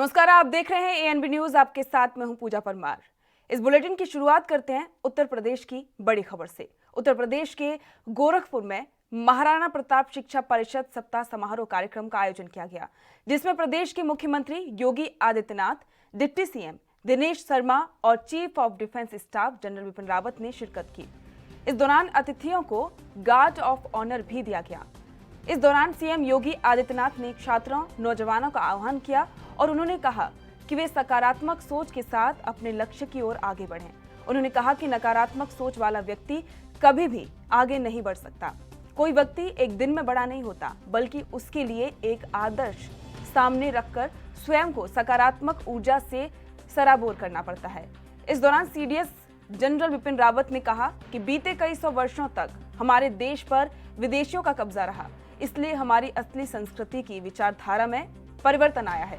नमस्कार, आप देख रहे हैं एएनबी न्यूज। आपके साथ मैं हूं पूजा परमार। इस बुलेटिन की शुरुआत करते हैं उत्तर प्रदेश की बड़ी खबर से। उत्तर प्रदेश के गोरखपुर में महाराणा प्रताप शिक्षा परिषद सप्ताह समारोह कार्यक्रम का आयोजन किया गया, जिसमें प्रदेश के मुख्यमंत्री योगी आदित्यनाथ, डिप्टी सीएम दिनेश शर्मा और chief of defence staff general Vipin Rawat ने शिरकत की। इस दौरान अतिथियों को गार्ड ऑफ ऑनर भी दिया गया। इस दौरान सीएम योगी आदित्यनाथ ने छात्रों, नौजवानों का आह्वान किया और उन्होंने कहा कि वे सकारात्मक सोच के साथ अपने लक्ष्य की ओर आगे बढ़ें। उन्होंने कहा कि नकारात्मक सोच वाला व्यक्ति कभी भी आगे नहीं बढ़ सकता। कोई व्यक्ति एक दिन में बड़ा नहीं होता, बल्कि उसके लिए एक आदर्श सामने रखकर स्वयं को सकारात्मक ऊर्जा से सराबोर करना पड़ता है। इस दौरान सीडीएस जनरल विपिन रावत ने कहा कि बीते कई सौ वर्षों तक हमारे देश पर विदेशियों का कब्जा रहा, इसलिए हमारी असली संस्कृति की विचारधारा में परिवर्तन आया है।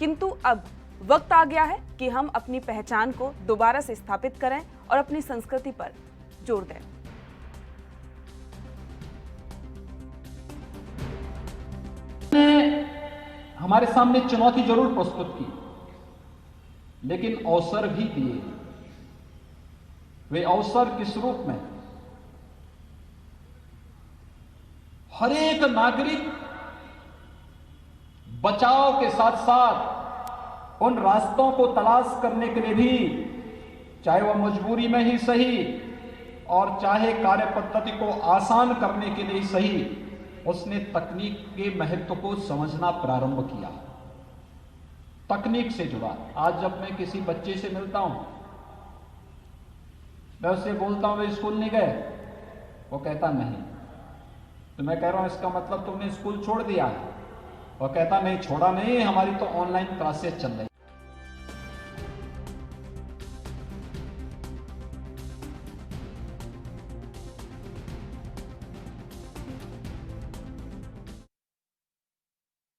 किंतु अब वक्त आ गया है कि हम अपनी पहचान को दोबारा से स्थापित करें और अपनी संस्कृति पर जोर दें। हमारे सामने चुनौती जरूर प्रस्तुत की, लेकिन अवसर भी दिए। वे अवसर किस रूप में? हर एक नागरिक बचाव के साथ साथ उन रास्तों को तलाश करने के लिए भी, चाहे वह मजबूरी में ही सही और चाहे कार्य पद्धति को आसान करने के लिए सही, उसने तकनीक के महत्व को समझना प्रारंभ किया। तकनीक से जुड़ा। आज जब मैं किसी बच्चे से मिलता हूं, मैं उससे बोलता हूं वे स्कूल नहीं गए, वो कहता नहीं। तो मैं कह रहा हूं इसका मतलब तुमने स्कूल छोड़ दिया है? वो कहता नहीं, छोड़ा नहीं, हमारी तो ऑनलाइन क्लासेस चल रही।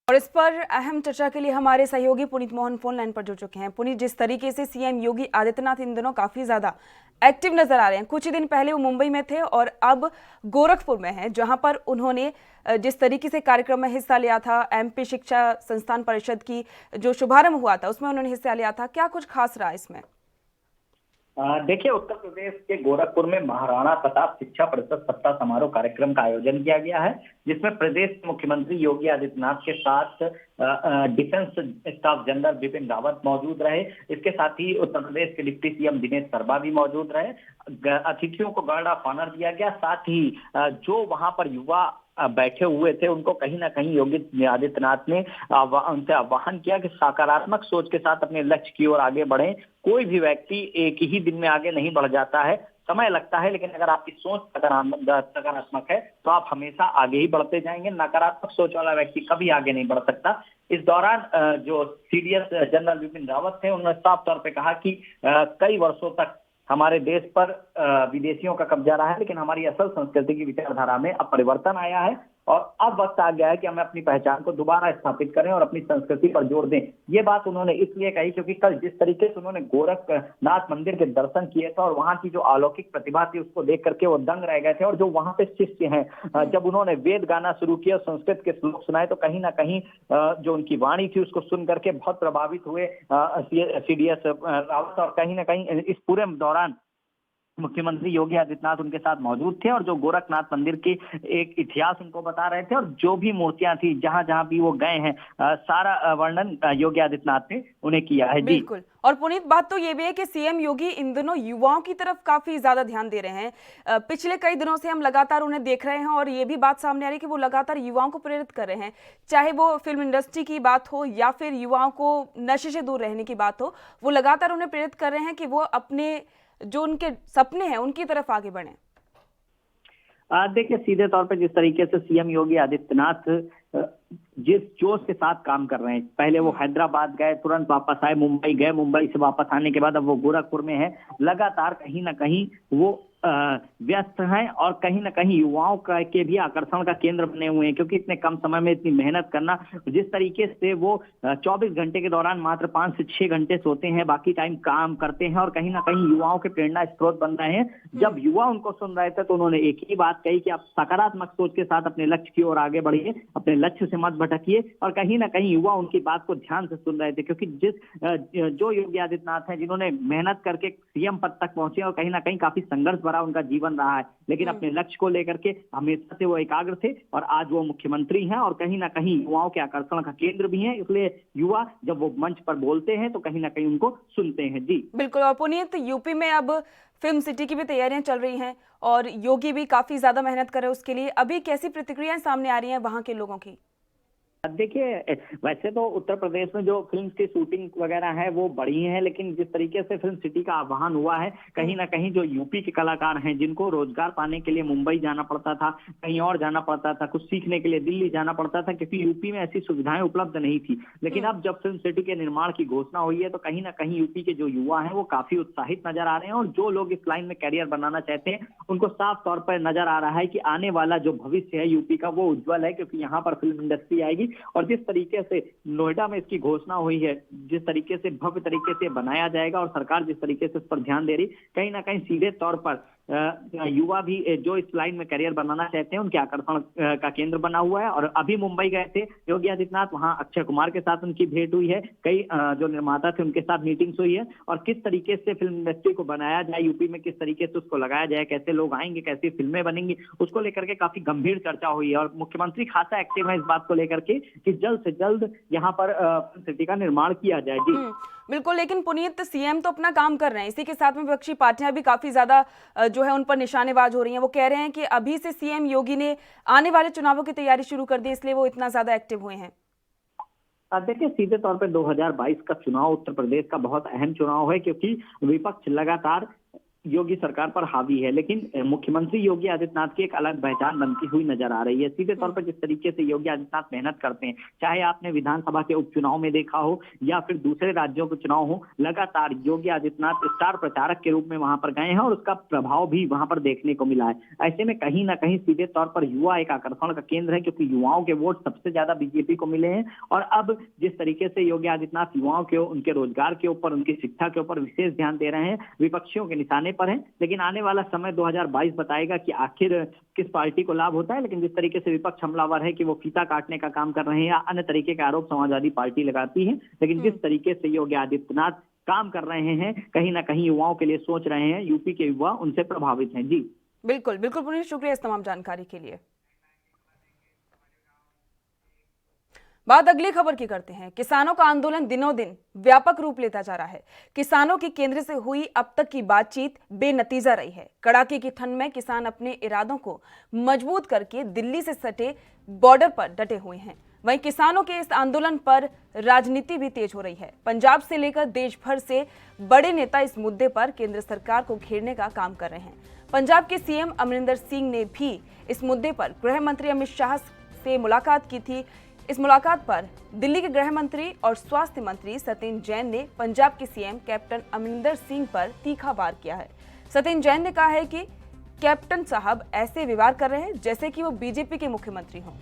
और इस पर अहम चर्चा के लिए हमारे सहयोगी पुनीत मोहन फोन लाइन पर जुड़ चुके हैं। पुनीत, जिस तरीके से सीएम योगी आदित्यनाथ इन दिनों काफी ज्यादा एक्टिव नजर आ रहे हैं, कुछ ही दिन पहले वो मुंबई में थे और अब गोरखपुर में हैं, जहां पर उन्होंने जिस तरीके से कार्यक्रम में हिस्सा लिया था, एमपी शिक्षा संस्थान परिषद की जो शुभारंभ हुआ था उसमें उन्होंने हिस्सा लिया था, क्या कुछ खास रहा इसमें? देखिए, उत्तर प्रदेश के गोरखपुर में महाराणा प्रताप शिक्षा परिषद सप्ताह समारोह कार्यक्रम का आयोजन किया गया है, जिसमें प्रदेश के मुख्यमंत्री योगी आदित्यनाथ के साथ defence staff general Vipin Rawat मौजूद रहे। इसके साथ ही उत्तर प्रदेश के डिप्टी सीएम दिनेश शर्मा भी मौजूद रहे। अतिथियों को गार्ड ऑफ ऑनर दिया गया। साथ ही जो वहां पर युवा बैठे हुए थे, उनको कहीं ना कहीं योगी आदित्यनाथ ने उनसे आह्वान किया कि सकारात्मक सोच के साथ अपने लक्ष्य की ओर आगे बढ़ें। कोई भी व्यक्ति एक ही दिन में आगे नहीं बढ़ जाता है, समय लगता है, लेकिन अगर आपकी सोच सकारात्मक है तो आप हमेशा आगे ही बढ़ते जाएंगे। नकारात्मक सोच वाला व्यक्ति कभी आगे नहीं बढ़ सकता। इस दौरान जो सीडीएस जनरल विपिन रावत थे, उन्होंने साफ तौर पर कहा कि कई वर्षों तक हमारे देश पर विदेशियों का कब्जा रहा है, लेकिन हमारी असल संस्कृति की विचारधारा में अब परिवर्तन आया है और अब वक्त आ गया है कि हमें अपनी पहचान को दोबारा स्थापित करें और अपनी संस्कृति पर जोर दें। ये बात उन्होंने इसलिए कही क्योंकि कल जिस तरीके से उन्होंने गोरखनाथ मंदिर के दर्शन किए थे और वहां की जो अलौकिक प्रतिभा थी उसको देख करके वो दंग रह गए थे। और जो वहां पे शिष्य हैं, जब उन्होंने वेद गाना शुरू किया, संस्कृत के श्लोक सुनाए, तो कहीं ना कहीं जो उनकी वाणी थी उसको सुन करके बहुत प्रभावित हुए सीडीएस रावत। और कहीं ना कहीं इस पूरे दौरान मुख्यमंत्री योगी आदित्यनाथ उनके साथ मौजूद थे और जो गोरखनाथ मंदिर के एक इतिहास उनको बता रहे थे और जो भी मूर्तियां थी जहां जहां भी वो गए हैं, सारा वर्णन योगी आदित्यनाथ ने उन्हें किया है। जी बिल्कुल। और पुनीत, बात तो ये भी है कि सीएम योगी इन दिनों युवाओं की तरफ काफी ज्यादा ध्यान दे रहे हैं। पिछले कई दिनों से हम लगातार उन्हें देख रहे हैं और ये भी बात सामने आ रही है कि वो लगातार युवाओं को प्रेरित कर रहे हैं, चाहे वो फिल्म इंडस्ट्री की बात हो या फिर युवाओं को नशे से दूर रहने की बात हो। वो लगातार उन्हें प्रेरित कर रहे हैं कि वो अपने जो उनके सपने हैं उनकी तरफ आगे बढ़ें। देखिए, सीधे तौर पे जिस तरीके से सीएम योगी आदित्यनाथ जिस जोश के साथ काम कर रहे हैं, पहले वो हैदराबाद गए, तुरंत वापस आए, मुंबई गए, मुंबई से वापस आने के बाद अब वो गोरखपुर में है। लगातार कहीं ना कहीं वो व्यस्त हैं और कहीं ना कहीं युवाओं का के भी आकर्षण का केंद्र बने हुए हैं, क्योंकि इतने कम समय में इतनी मेहनत करना, जिस तरीके से वो 24 घंटे के दौरान मात्र 5 से 6 घंटे सोते हैं, बाकी टाइम काम करते हैं और कहीं ना कहीं युवाओं के प्रेरणा स्रोत बन रहे हैं। जब युवा उनको सुन रहे थे तो उन्होंने एक ही बात कही कि आप सकारात्मक सोच के साथ अपने लक्ष्य की ओर आगे बढ़िए, अपने लक्ष्य से मत भटकिए। और कहीं ना कहीं युवा उनकी बात को ध्यान से सुन रहे थे, क्योंकि जो योगी आदित्यनाथ हैं जिन्होंने मेहनत करके सीएम पद तक पहुंचे और कहीं ना कहीं काफी संघर्ष भरा उनका जीवन रहा है, लेकिन अपने लक्ष्य को लेकर के हमेशा से वो एकाग्र थे और आज वो मुख्यमंत्री हैं और कहीं ना कहीं युवाओं के आकर्षण का केंद्र भी हैं। इसलिए युवा जब वो मंच पर बोलते हैं तो कहीं ना कहीं उनको सुनते हैं। जी बिल्कुल। और पुनीत, यूपी में अब फिल्म सिटी की भी तैयारियां चल रही हैं और योगी भी काफी ज्यादा मेहनत कर रहे हैं उसके लिए। अभी कैसी प्रतिक्रियाएं सामने आ रही हैं वहां के लोगों की? देखिए, वैसे तो उत्तर प्रदेश में जो फिल्म की शूटिंग वगैरह है वो बढ़ी है, लेकिन जिस तरीके से फिल्म सिटी का आह्वान हुआ है, कहीं ना कहीं जो यूपी के कलाकार हैं जिनको रोजगार पाने के लिए मुंबई जाना पड़ता था, कहीं और जाना पड़ता था, कुछ सीखने के लिए दिल्ली जाना पड़ता था, क्योंकि यूपी में ऐसी सुविधाएं उपलब्ध नहीं थी। लेकिन अब जब फिल्म सिटी के निर्माण की घोषणा हुई है तो कहीं ना कहीं यूपी के जो युवा हैं वो काफी उत्साहित नजर आ रहे हैं और जो लोग इस लाइन में कैरियर बनाना चाहते हैं उनको साफ तौर पर नजर आ रहा है कि आने वाला जो भविष्य है यूपी का वो उज्जवल है, क्योंकि यहाँ पर फिल्म इंडस्ट्री आएगी। और जिस तरीके से नोएडा में इसकी घोषणा हुई है, जिस तरीके से भव्य तरीके से बनाया जाएगा और सरकार जिस तरीके से इस पर ध्यान दे रही, कहीं ना कहीं सीधे तौर पर युवा भी जो इस लाइन में करियर बनाना चाहते हैं उनके आकर्षण का केंद्र बना हुआ है। और अभी मुंबई गए थे योगी आदित्यनाथ, वहां अक्षय कुमार के साथ उनकी भेंट हुई है, कई जो निर्माता थे उनके साथ मीटिंग्स हुई है और किस तरीके से फिल्म इंडस्ट्री को बनाया जाए, यूपी में किस तरीके से उसको लगाया जाए, कैसे लोग आएंगे, कैसी फिल्में बनेंगी, उसको लेकर के काफी गंभीर चर्चा हुई है। और मुख्यमंत्री खासा एक्टिव है इस बात को लेकर के कि जल्द से जल्द यहाँ पर फिल्म सिटी का निर्माण किया जाए। जी बिल्कुल। लेकिन पुनीत, सीएम तो अपना काम कर रहे हैं, इसी के साथ में विपक्षी पार्टियां भी काफी ज्यादा जो है उन पर निशानेबाज हो रही हैं। वो कह रहे हैं कि अभी से सीएम योगी ने आने वाले चुनावों की तैयारी शुरू कर दी, इसलिए वो इतना ज्यादा एक्टिव हुए हैं। देखिए, सीधे तौर पे 2022 का चुनाव उत्तर प्रदेश का बहुत अहम चुनाव है, क्योंकि विपक्ष लगातार योगी सरकार पर हावी है, लेकिन मुख्यमंत्री योगी आदित्यनाथ की एक अलग पहचान बनती हुई नजर आ रही है। सीधे तौर पर जिस तरीके से योगी आदित्यनाथ मेहनत करते हैं, चाहे आपने विधानसभा के उपचुनाव में देखा हो या फिर दूसरे राज्यों के चुनाव हो, लगातार योगी आदित्यनाथ स्टार प्रचारक के रूप में वहां पर गए हैं और उसका प्रभाव भी वहां पर देखने को मिला है। ऐसे में कहीं ना कहीं सीधे तौर पर युवा एक आकर्षण का केंद्र है, क्योंकि युवाओं के वोट सबसे ज्यादा बीजेपी को मिले हैं। और अब जिस तरीके से योगी आदित्यनाथ युवाओं के, उनके रोजगार के ऊपर, उनकी शिक्षा के ऊपर विशेष ध्यान दे रहे हैं, विपक्षियों के निशाने पर हैं। लेकिन आने वाला समय 2022 बताएगा कि आखिर किस पार्टी को लाभ होता है। लेकिन जिस तरीके से विपक्ष हमलावर है कि वो फीता काटने का काम कर रहे हैं या अन्य तरीके के आरोप समाजवादी पार्टी लगाती है, लेकिन जिस तरीके से योगी आदित्यनाथ काम कर रहे हैं, कहीं ना कहीं युवाओं के लिए सोच रहे हैं, यूपी के युवा उनसे प्रभावित हैं। जी बिल्कुल बिल्कुल पुनीत, शुक्रिया इस तमाम जानकारी के लिए। बात अगली खबर की करते हैं। किसानों का आंदोलन दिनों दिन व्यापक रूप लेता जा रहा है। किसानों की केंद्र से हुई अब तक की बातचीत बेनतीजा रही है। कड़ाके की ठंड में किसान अपने इरादों को मजबूत करके दिल्ली से सटे बॉर्डर पर डटे हुए हैं। वहीं किसानों के इस आंदोलन पर राजनीति भी तेज हो रही है। पंजाब से लेकर देश भर से बड़े नेता इस मुद्दे पर केंद्र सरकार को घेरने का काम कर रहे हैं। पंजाब के सीएम अमरिंदर सिंह ने भी इस मुद्दे पर गृह मंत्री अमित शाह से मुलाकात की थी। इस मुलाकात पर दिल्ली के गृह मंत्री और स्वास्थ्य मंत्री सत्येंद्र जैन ने पंजाब के सीएम कैप्टन अमरिंदर सिंह पर तीखा वार किया है। सत्येंद्र जैन ने कहा है कि कैप्टन साहब ऐसे व्यवहार कर रहे हैं जैसे कि वो बीजेपी के मुख्यमंत्री हों।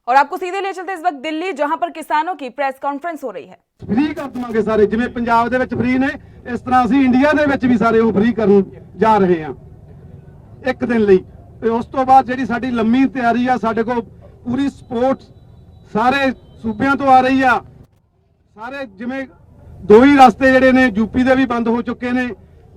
और आपको सीधे ले चलते इस वक्त दिल्ली, जहां पर किसानों की प्रेस कॉन्फ्रेंस हो रही है। फ्री कर देवांगे सारे, जिवें पंजाब दे विच फ्री ने, इस तरह ਅਸੀਂ इंडिया दे विच भी सारे ਉਹ फ्री ਕਰਨ जा रहे हैं एक दिन ਲਈ। ਤੇ ਉਸ ਤੋਂ ਬਾਅਦ ਜਿਹੜੀ ਸਾਡੀ ਲੰਮੀ ਤਿਆਰੀ ਆ, ਸਾਡੇ ਕੋਲ ਪੂਰੀ ਸਪੋਰਟ ਸਾਰੇ ਸੂਬਿਆਂ ਤੋਂ ਆ ਰਹੀ ਆ। ਸਾਰੇ ਜਿਵੇਂ ਦੋ ਹੀ ਰਸਤੇ ਜਿਹੜੇ ਨੇ यूपी ਦੇ ਵੀ ਬੰਦ ਹੋ ਚੁੱਕੇ ਨੇ,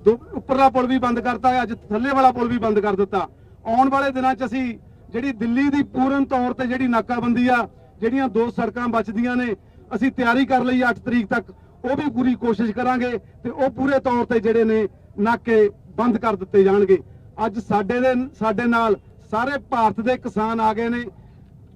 ਉੱਪਰਲਾ ਪੁਲ ਵੀ ਬੰਦ ਕਰਤਾ, ਅੱਜ ਥੱਲੇ ਵਾਲਾ ਪੁਲ ਵੀ ਬੰਦ ਕਰ ਦਿੱਤਾ। ਆਉਣ ਵਾਲੇ ਦਿਨਾਂ 'ਚ ਅਸੀਂ ਜਿਹੜੀ ਦਿੱਲੀ ਦੀ ਪੂਰਨ ਤੌਰ ਤੇ ਜਿਹੜੀ ਨਾਕਾਬੰਦੀ ਆ, ਜਿਹੜੀਆਂ ਦੋ ਸੜਕਾਂ ਬਚਦੀਆਂ ਨੇ, ਅਸੀਂ ਤਿਆਰੀ ਕਰ ਲਈ 8 ਤਰੀਕ ਤੱਕ, ਉਹ ਵੀ ਪੂਰੀ ਕੋਸ਼ਿਸ਼ ਕਰਾਂਗੇ ਤੇ ਉਹ ਪੂਰੇ ਤੌਰ ਤੇ ਜਿਹੜੇ ਨੇ ਨਾਕੇ ਬੰਦ ਕਰ ਦਿੱਤੇ ਜਾਣਗੇ। ਅੱਜ ਸਾਡੇ ਨਾਲ ਸਾਰੇ ਭਾਰਤ ਦੇ ਕਿਸਾਨ ਆ ਗਏ ਨੇ।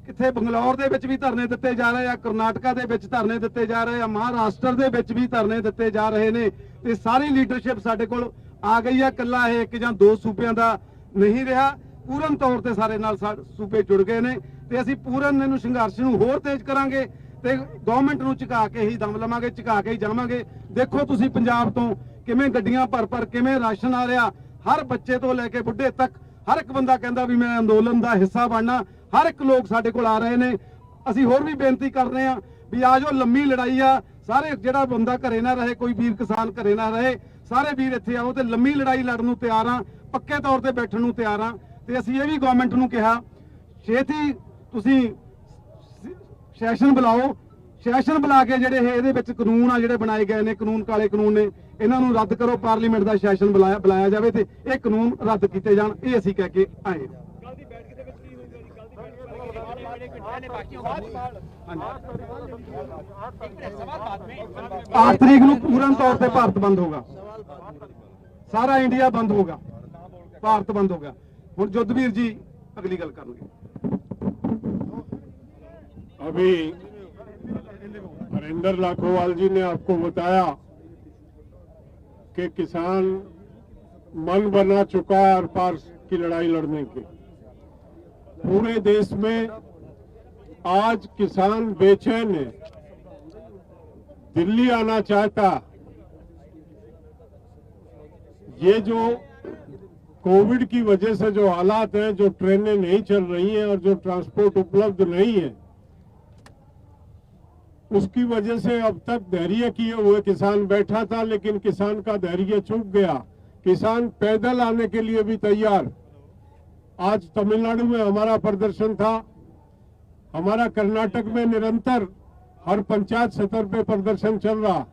ਕਿੱਥੇ ਬੰਗਲੌਰ ਦੇ ਵਿੱਚ ਵੀ ਧਰਨੇ ਦਿੱਤੇ ਜਾ ਰਹੇ ਆ, ਕਰਨਾਟਕਾ ਦੇ ਵਿੱਚ ਧਰਨੇ ਦਿੱਤੇ ਜਾ ਰਹੇ ਆ, ਮਹਾਰਾਸ਼ਟਰ ਦੇ ਵਿੱਚ ਵੀ ਧਰਨੇ ਦਿੱਤੇ ਜਾ ਰਹੇ ਨੇ ਤੇ ਸਾਰੀ ਲੀਡਰਸ਼ਿਪ ਸਾਡੇ ਕੋਲ ਆ ਗਈ ਆ। ਇਕੱਲਾ ਇਹ ਇੱਕ ਜਾਂ ਦੋ ਸੂਬਿਆਂ ਦਾ ਨਹੀਂ ਰਿਹਾ। ਪੂਰਨ ਤੌਰ ਤੇ ਸਾਰੇ ਨਾਲ ਸੂਬੇ ਜੁੜ ਗਏ ਨੇ ਤੇ ਅਸੀਂ ਪੂਰਨ ਇਹਨੂੰ ਸੰਘਰਸ਼ ਨੂੰ ਹੋਰ ਤੇਜ਼ ਕਰਾਂਗੇ ਤੇ ਗਵਰਨਮੈਂਟ ਨੂੰ ਝੁਕਾ ਕੇ ਹੀ ਦਮ ਲਵਾਂਗੇ, ਝੁਕਾ ਕੇ ਹੀ ਜਾਵਾਂਗੇ। ਦੇਖੋ ਤੁਸੀਂ ਪੰਜਾਬ ਤੋਂ ਕਿਵੇਂ ਗੱਡੀਆਂ ਭਰ ਕਿਵੇਂ ਰਾਸ਼ਨ ਆ ਰਿਹਾ, ਹਰ ਬੱਚੇ ਤੋਂ ਲੈ ਕੇ ਬੁੱਢੇ ਤੱਕ ਹਰ ਇੱਕ ਬੰਦਾ ਕਹਿੰਦਾ ਵੀ ਮੈਂ ਅੰਦੋਲਨ ਦਾ ਹਿੱਸਾ ਬਣਨਾ। ਹਰ ਇੱਕ ਲੋਕ ਸਾਡੇ ਕੋਲ ਆ ਰਹੇ ਨੇ। ਅਸੀਂ ਹੋਰ ਵੀ ਬੇਨਤੀ ਕਰ ਰਹੇ ਹਾਂ ਵੀ ਆ ਜੋ ਲੰਮੀ ਲੜਾਈ ਆ, ਸਾਰੇ ਜਿਹੜਾ ਬੰਦਾ ਘਰੇ ਨਾ ਰਹੇ, ਕੋਈ ਵੀਰ ਕਿਸਾਨ ਘਰੇ ਨਾ ਰਹੇ, ਸਾਰੇ ਵੀਰ ਇੱਥੇ ਆਓ ਤੇ ਲੰਮੀ ਲੜਾਈ ਲੜਨ ਨੂੰ ਤਿਆਰ ਆ, ਪੱਕੇ ਤੌਰ ਤੇ ਬੈਠਣ ਨੂੰ ਤਿਆਰ ਆ। ਤੇ ਅਸੀਂ ਇਹ ਵੀ ਗਵਰਨਮੈਂਟ ਨੂੰ ਕਿਹਾ ਛੇਤੀ ਤੁਸੀਂ ਸੈਸ਼ਨ ਬੁਲਾਓ, ਸੈਸ਼ਨ ਬੁਲਾ ਕੇ ਜਿਹੜੇ ਇਹਦੇ ਵਿੱਚ ਕਾਨੂੰਨ ਆ ਜਿਹੜੇ ਬਣਾਏ ਗਏ ਨੇ, ਕਾਨੂੰਨ ਕਾਲੇ ਕਾਨੂੰਨ ਨੇ, ਇਹਨਾਂ ਨੂੰ ਰੱਦ ਕਰੋ। ਪਾਰਲੀਮੈਂਟ ਦਾ ਸੈਸ਼ਨ ਬੁਲਾਇਆ ਜਾਵੇ ਤੇ ਇਹ ਕਾਨੂੰਨ ਰੱਦ ਕੀਤੇ ਜਾਣ, ਇਹ ਅਸੀਂ ਕਹਿ ਕੇ ਆਏ। 8 ਤਰੀਕ ਨੂੰ ਪੂਰਨ ਤੌਰ ਤੇ ਭਾਰਤ ਬੰਦ ਹੋਗਾ, ਸਾਰਾ ਇੰਡੀਆ ਬੰਦ होगा, भारत बंद होगा। ਹੁਣ ਜੁੱਧਵੀਰ ਜੀ अगली गल करेंगे। अभी हरिंदर लाखोवाल जी ने आपको बताया कि किसान मन बना चुका है आर पार की लड़ाई लड़ने की। पूरे देश में आज किसान बेचैन है, दिल्ली आना चाहता। ये जो कोविड की वजह से जो हालात हैं, जो ट्रेनें नहीं चल रही हैं और जो ट्रांसपोर्ट उपलब्ध नहीं है, उसकी वजह से अब तक धैर्य किए हुए किसान बैठा था, लेकिन किसान का धैर्य चूक गया। किसान पैदल आने के लिए भी तैयार। आज तमिलनाडु में हमारा प्रदर्शन था, हमारा कर्नाटक में निरंतर हर पंचायत स्तर पे प्रदर्शन चल रहा।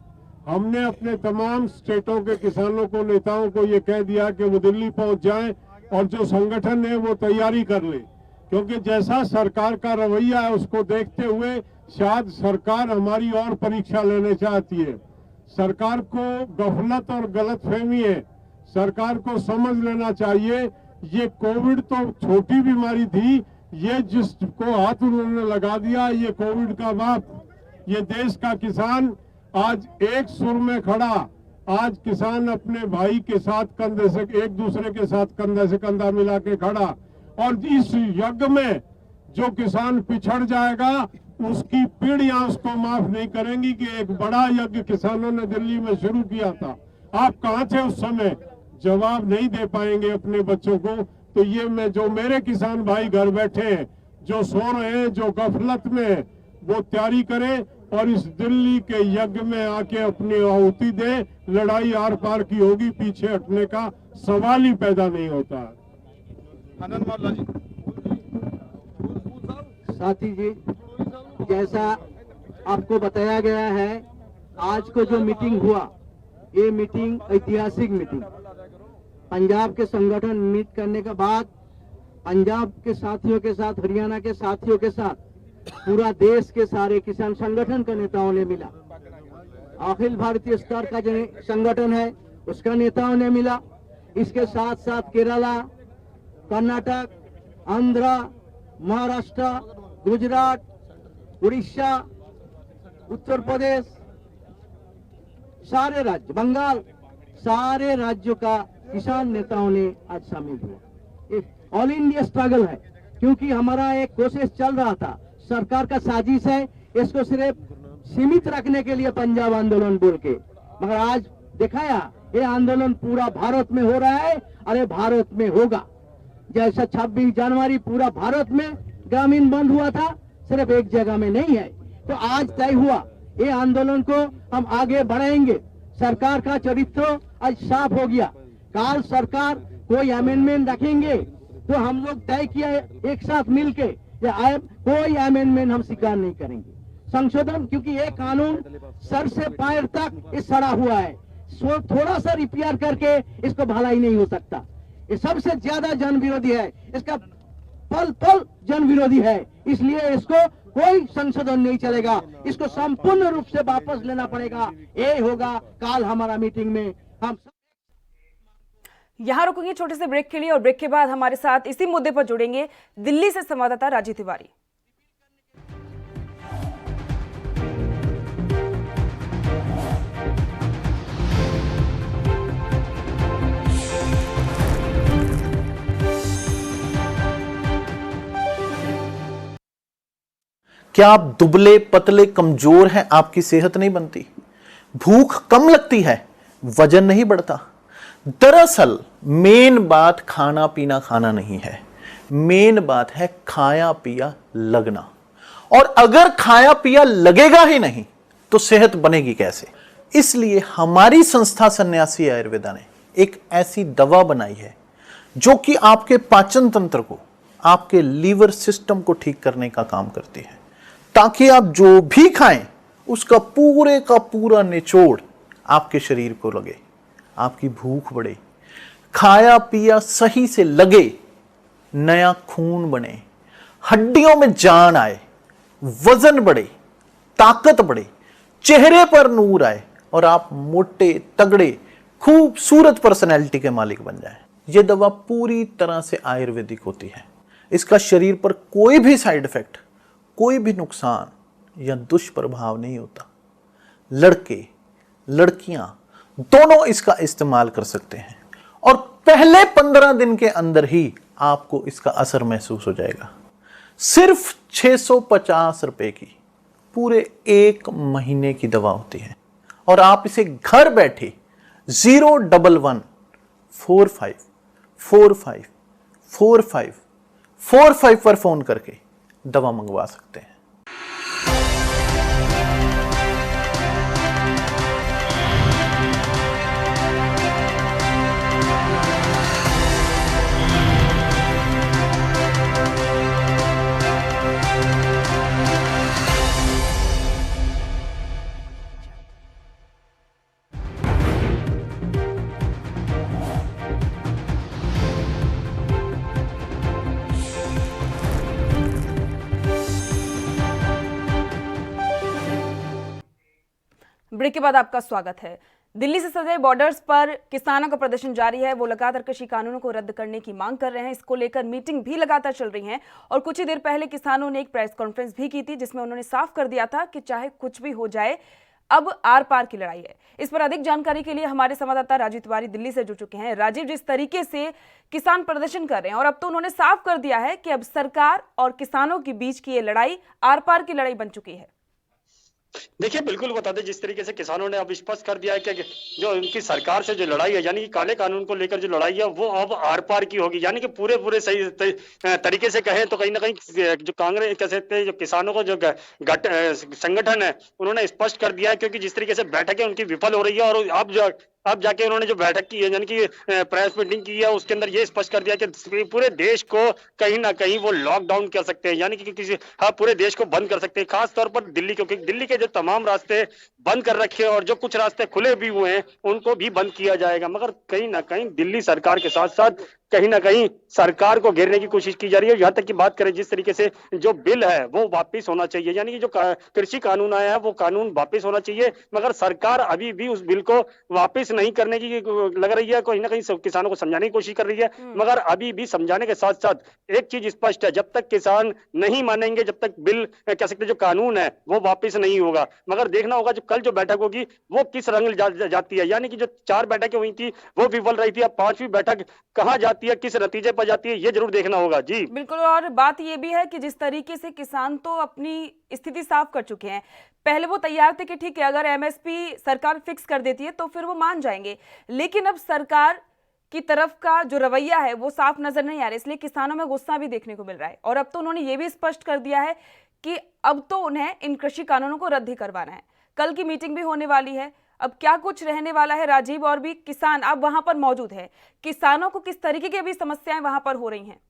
हमने अपने तमाम स्टेटों के किसानों को, नेताओं को ये कह दिया कि वो दिल्ली पहुंच जाएं और जो संगठन है वो तैयारी कर ले, क्योंकि जैसा सरकार का रवैया है उसको देखते हुए शायद सरकार हमारी और परीक्षा लेने चाहती है। सरकार को गफलत और गलतफहमी है, सरकार को समझ लेना चाहिए ये कोविड तो छोटी बीमारी थी, ये जिसको हाथ उन्होंने लगा दिया ये कोविड का बाप। ये देश का किसान आज एक सुर में खड़ा, आज किसान अपने भाई के साथ कंधे से, एक दूसरे के साथ कंधे से कंधा मिला के खड़ा। और इस यज्ञ में जो किसान पिछड़ जाएगा उसकी पीढ़ियां उसको माफ नहीं करेंगी कि एक बड़ा यज्ञ किसानों ने दिल्ली में शुरू किया था। आप कहां थे उस समय? जवाब नहीं दे पाएंगे अपने बच्चों को। तो ये मैं जो मेरे किसान भाई घर बैठे हैं, जो सो रहे हैं, जो गफलत में, वो तैयारी करें और इस दिल्ली के यज्ञ में आके अपनी आहुति दे। लड़ाई आर पार की होगी, पीछे हटने का सवाल ही पैदा नहीं होता है। साथी जी, जैसा आपको बताया गया है, आज को जो मीटिंग हुआ, ये मीटिंग ऐतिहासिक मीटिंग, पंजाब के संगठन मीट करने के बाद पंजाब के साथियों के साथ, हरियाणा के साथियों के साथ पूरा देश के सारे किसान संगठन के नेताओं ने मिला। अखिल भारतीय स्तर का जो संगठन है उसका नेताओं ने मिला। इसके साथ साथ केरला, कर्नाटक, आंध्र, महाराष्ट्र, गुजरात, उड़ीसा, उत्तर प्रदेश, सारे राज्य, बंगाल, सारे राज्यों का किसान नेताओं ने आज शामिल हुआ। एक ऑल इंडिया स्ट्रगल है, क्योंकि हमारा एक कोशिश चल रहा था, सरकार का साजिश है इसको सिर्फ सीमित रखने के लिए पंजाब आंदोलन बोल के, मगर आज दिखाया ये आंदोलन पूरा भारत में हो रहा है। अरे भारत में होगा, जैसा 26 जनवरी पूरा भारत में ग्रामीण बंद हुआ था, सिर्फ एक जगह में नहीं है। तो आज तय हुआ ये आंदोलन को हम आगे बढ़ाएंगे। सरकार का चरित्र आज साफ हो गया। काल सरकार कोई अमेंडमेंट रखेंगे तो हम लोग तय किया एक साथ मिलके कोई अमेंडमेंट हम स्वीकार नहीं करेंगे, संशोधन, क्योंकि ये कानून सर से पैर तक ये सड़ा हुआ है। सो थोड़ा सा रिपेयर करके इसको भलाई नहीं हो सकता। ये सबसे ज्यादा जन विरोधी है, इसका पल पल जन विरोधी है, इसलिए इसको कोई संशोधन नहीं चलेगा, इसको संपूर्ण रूप से वापस लेना पड़ेगा। ये होगा काल हमारा मीटिंग में हम यहां रुकेंगे छोटे से ब्रेक के लिए और ब्रेक के बाद हमारे साथ इसी मुद्दे पर जुड़ेंगे दिल्ली से संवाददाता राजीव तिवारी। क्या आप दुबले पतले कमजोर हैं, आपकी सेहत नहीं बनती? भूख कम लगती है, वजन नहीं बढ़ता? दरअसल मेन बात खाना पीना खाना नहीं है, मेन बात है खाया पिया लगना। और अगर खाया पिया लगेगा ही नहीं तो सेहत बनेगी कैसे? इसलिए हमारी संस्था सन्यासी आयुर्वेदा ने एक ऐसी दवा बनाई है जो कि आपके पाचन तंत्र को, आपके लीवर सिस्टम को ठीक करने का काम करती है, ताकि आप जो भी खाएं उसका पूरे का पूरा निचोड़ आपके शरीर को लगे, आपकी भूख बढ़े, खाया पिया सही से लगे, नया खून बने, हड्डियों में जान आए, वजन बढ़े, ताकत बढ़े, चेहरे पर नूर आए और आप मोटे तगड़े खूबसूरत पर्सनैलिटी के मालिक बन जाएं। यह दवा पूरी तरह से आयुर्वेदिक होती है। इसका शरीर पर कोई भी साइड इफेक्ट, कोई भी नुकसान या दुष्प्रभाव नहीं होता। लड़के लड़कियां दोनों इसका इस्तेमाल कर सकते हैं और पहले 15 दिन के अंदर ही आपको इसका असर महसूस हो जाएगा। सिर्फ 650 रुपए की पूरे 1 महीने की दवा होती है और आप इसे घर बैठे 01145454545 पर फोन करके दवा मंगवा सकते हैं। ब्रेक के बाद आपका स्वागत है। दिल्ली से सटे बॉर्डर्स पर किसानों का प्रदर्शन जारी है। वो लगातार कृषि कानूनों को रद्द करने की मांग कर रहे हैं। इसको लेकर मीटिंग भी लगातार चल रही है और कुछ ही देर पहले किसानों ने एक प्रेस कॉन्फ्रेंस भी की थी, जिसमें उन्होंने साफ कर दिया था कि चाहे कुछ भी हो जाए, अब आर पार की लड़ाई है। इस पर अधिक जानकारी के लिए हमारे संवाददाता राजीव तिवारी दिल्ली से जुड़ चुके हैं। राजीव, जिस तरीके से किसान प्रदर्शन कर रहे हैं और अब तो उन्होंने साफ कर दिया है कि अब सरकार और किसानों के बीच की ये लड़ाई आर पार की लड़ाई बन चुकी है। देखिए, बिल्कुल बता दें, जिस तरीके से किसानों ने अब स्पष्ट कर दिया है कि जो उनकी सरकार से जो लड़ाई है, यानी कि काले कानून को लेकर जो लड़ाई है, वो अब आर पार की होगी। यानी कि पूरे सही तरीके से कहें तो कहीं ना कहीं जो कांग्रेस कह सकते हैं, जो किसानों को जो संगठन है, उन्होंने स्पष्ट कर दिया है, क्योंकि जिस तरीके से बैठकें उनकी विफल हो रही है और अब जाके उन्होंने जो बैठक की है, यानी कि प्रेस मीटिंग की है, उसके अंदर ये स्पष्ट कर दिया कि पूरे देश को कहीं ना कहीं वो लॉकडाउन कर सकते हैं, यानी कि किसी पूरे देश को बंद कर सकते हैं, खास तौर पर दिल्ली, क्योंकि दिल्ली के जो तमाम रास्ते बंद कर रखे हैं और जो कुछ रास्ते खुले भी हुए हैं उनको भी बंद किया जाएगा। मगर कहीं ना कहीं दिल्ली सरकार के साथ साथ कहीं ना कहीं सरकार को घेरने की कोशिश की जा रही है। यहाँ तक की बात करें, जिस तरीके से जो बिल है वो वापस होना चाहिए, यानी कि जो कृषि कानून आया है वो कानून वापस होना चाहिए, मगर सरकार अभी भी उस बिल को वापस नहीं करने की लग रही है। कहीं ना कहीं किसानों को समझाने की कोशिश कर रही है, मगर अभी भी समझाने के साथ साथ एक चीज स्पष्ट है, जब तक किसान नहीं मानेंगे, जब तक बिल कह सकते जो कानून है वो वापस नहीं होगा। मगर देखना होगा जो कल जो बैठक होगी वो किस रंग जाती है, यानी कि जो 4 बैठकें हुई थी वो विफल रही थी, अब 5वीं बैठक कहाँ जाती है, किस नतीजे पर जाती है, ये जरूर देखना होगा। जी बिल्कुल, और बात ये भी है कि जिस तरीके से किसान तो अपनी स्थिति साफ कर चुके हैं। पहले वो तैयार थे कि ठीक है, अगर एमएसपी सरकार फिक्स कर देती है तो फिर वो मान जाएंगे, लेकिन अब सरकार की तरफ का जो रवैया है वो साफ नजर नहीं आ रहा, इसलिए किसानों में गुस्सा भी देखने को मिल रहा है। और अब तो उन्होंने ये भी स्पष्ट कर दिया है कि अब तो उन्हें इन कृषि कानूनों को रद्द ही करवाना है। कल की मीटिंग भी होने वाली है, अब क्या कुछ रहने वाला है राजीव, और भी किसान अब वहां पर मौजूद है, किसानों को किस तरीके की अभी समस्याएं वहां पर हो रही हैं?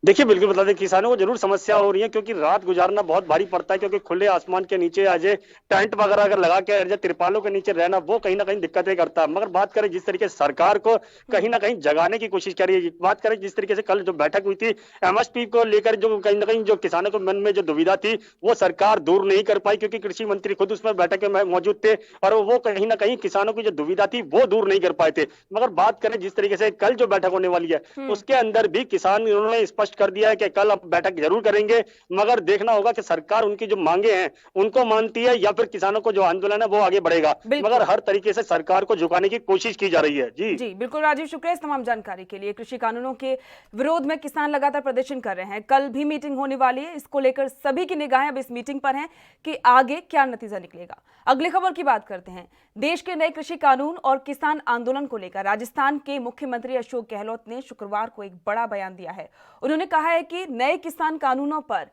देखिए, बिल्कुल बता दें, किसानों को जरूर समस्या हो रही है, क्योंकि रात गुजारना बहुत भारी पड़ता है, क्योंकि खुले आसमान के नीचे आज टेंट वगैरह अगर लगा के तिरपालों के नीचे रहना वो कहीं ना कहीं दिक्कतें करता है। मगर बात करें जिस तरीके से सरकार को कहीं ना कहीं जगाने की कोशिश कर रही है, बात करें जिस तरीके से कल जो बैठक हुई थी एमएसपी को लेकर, जो कहीं ना कहीं जो किसानों के मन में जो दुविधा थी वो सरकार दूर नहीं कर पाई, क्योंकि कृषि मंत्री खुद उसमें बैठक में मौजूद थे और वो कहीं ना कहीं किसानों की जो दुविधा थी वो दूर नहीं कर पाए थे। मगर बात करें जिस तरीके से कल जो बैठक होने वाली है उसके अंदर भी किसान उन्होंने स्पष्ट स्पष्ट कर दिया है कि कल अब बैठक जरूर करेंगे, मगर देखना होगा कि सरकार उनकी जो मांगे हैं उनको मानती है या फिर किसानों को जो आंदोलन है वो आगे बढ़ेगा। मगर हर तरीके से सरकार को झुकाने की कोशिश की जा रही है। जी बिल्कुल राजीव, शुक्रिया इस तमाम जानकारी के लिए। कृषि कानूनों के विरोध में किसान लगातार प्रदर्शन कर रहे हैं, कल भी मीटिंग होने वाली है, इसको लेकर सभी की निगाहें अब इस मीटिंग पर हैं कि आगे क्या नतीजा निकलेगा। अगली खबर की बात करते हैं। देश के नए कृषि कानून और किसान आंदोलन को लेकर राजस्थान के मुख्यमंत्री अशोक गहलोत ने शुक्रवार को एक बड़ा बयान दिया है। उन्होंने कहा है कि नए किसान कानूनों पर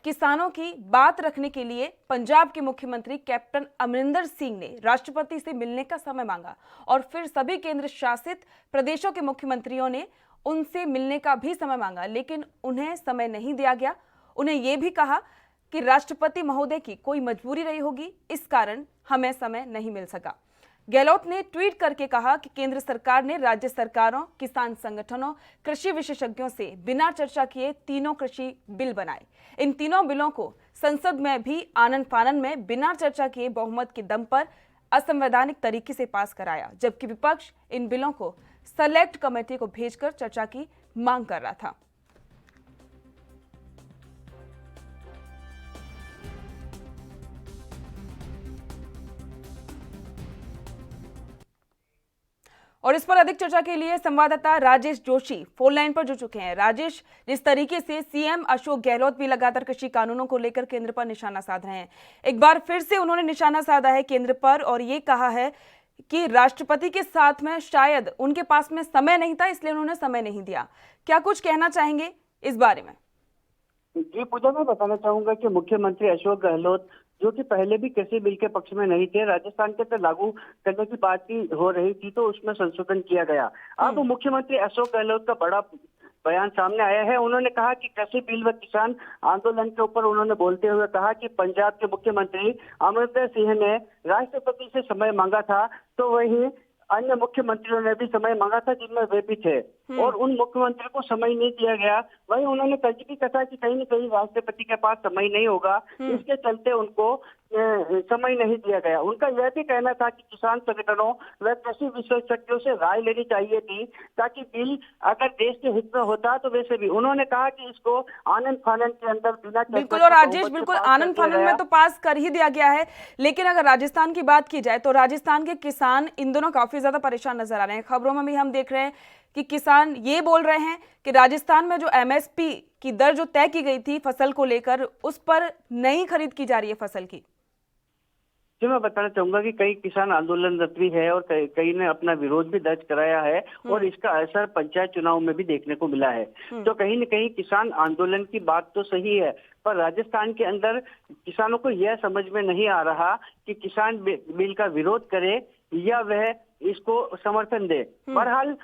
किसानों की बात रखने के लिए पंजाब के मुख्यमंत्री कैप्टन अमरिंदर सिंह ने राष्ट्रपति से मिलने का समय मांगा और फिर सभी केंद्र शासित प्रदेशों के मुख्यमंत्रियों ने उनसे मिलने का भी समय मांगा, लेकिन उन्हें समय नहीं दिया गया। उन्हें यह भी कहा कि राष्ट्रपति महोदय की कोई मजबूरी रही होगी, इस कारण हमें समय नहीं मिल सका। गहलोत ने ट्वीट करके कहा कि केंद्र सरकार ने राज्य सरकारों, किसान संगठनों, कृषि विशेषज्ञों से बिना चर्चा किए तीनों कृषि बिल बनाए। इन तीनों बिलों को संसद में भी आनन फानन में बिना चर्चा किए बहुमत के दम पर असंवैधानिक तरीके से पास कराया, जबकि विपक्ष इन बिलों को सेलेक्ट कमेटी को भेजकर चर्चा की मांग कर रहा था। और इस पर अधिक चर्चा के लिए संवाददाता राजेश जोशी फोन लाइन पर जुड़ चुके हैं। राजेश, जिस तरीके से सीएम अशोक गहलोत भी लगातार कृषि कानूनों को लेकर केंद्र पर निशाना साध रहे हैं, एक बार फिर से उन्होंने निशाना साधा है केंद्र पर और ये कहा है कि राष्ट्रपति के साथ में शायद उनके पास में समय नहीं था, इसलिए उन्होंने समय नहीं दिया। क्या कुछ कहना चाहेंगे इस बारे में? जी पूजा, मैं बताना चाहूंगा कि मुख्यमंत्री अशोक गहलोत जो कि पहले भी कृषि बिल के पक्ष में नहीं थे, राजस्थान के अंदर लागू करने की बात भी हो रही थी तो उसमें संशोधन किया गया। अब मुख्यमंत्री अशोक गहलोत का बड़ा बयान सामने आया है। उन्होंने कहा कि कृषि बिल व किसान आंदोलन के ऊपर उन्होंने बोलते हुए कहा कि पंजाब के मुख्यमंत्री अमरिंदर सिंह ने राष्ट्रपति से समय मांगा था, तो वही अन्य मुख्यमंत्रियों ने भी समय मांगा था जिनमें वे भी थे, और उन मुख्यमंत्री को समय नहीं दिया गया। वहीं उन्होंने तर्ज भी कहा कि कहीं न कहीं राष्ट्रपति के पास समय नहीं होगा, इसके चलते उनको समय नहीं दिया गया। उनका यह भी कहना था कि किसान संगठनों व कृषि विशेषज्ञों से राय लेनी चाहिए थी ताकि बिल अगर देश के हित में होता तो वैसे भी। उन्होंने कहा कि इसको आनन फानन के अंदर बिना बिल्कुल, और राजेश बिल्कुल आनन फानन में तो पास कर ही दिया गया है, लेकिन अगर राजस्थान की बात की जाए तो राजस्थान के किसान इन दोनों काफी ज्यादा परेशान नजर आ रहे हैं। खबरों में भी हम देख रहे हैं कि किसान ये बोल रहे हैं कि राजस्थान में जो एमएसपी की दर जो तय की गई थी फसल को लेकर, उस पर नहीं खरीद की जा रही है फसल की। जो मैं बताना चाहूंगा कि कई किसान आंदोलनरत भी है और कई ने अपना विरोध भी दर्ज कराया है और इसका असर पंचायत चुनाव में भी देखने को मिला है। तो कहीं न कहीं किसान आंदोलन की बात तो सही है, पर राजस्थान के अंदर किसानों को यह समझ में नहीं आ रहा कि किसान बिल का विरोध करे या वह इसको समर्थन दे। बहरहाल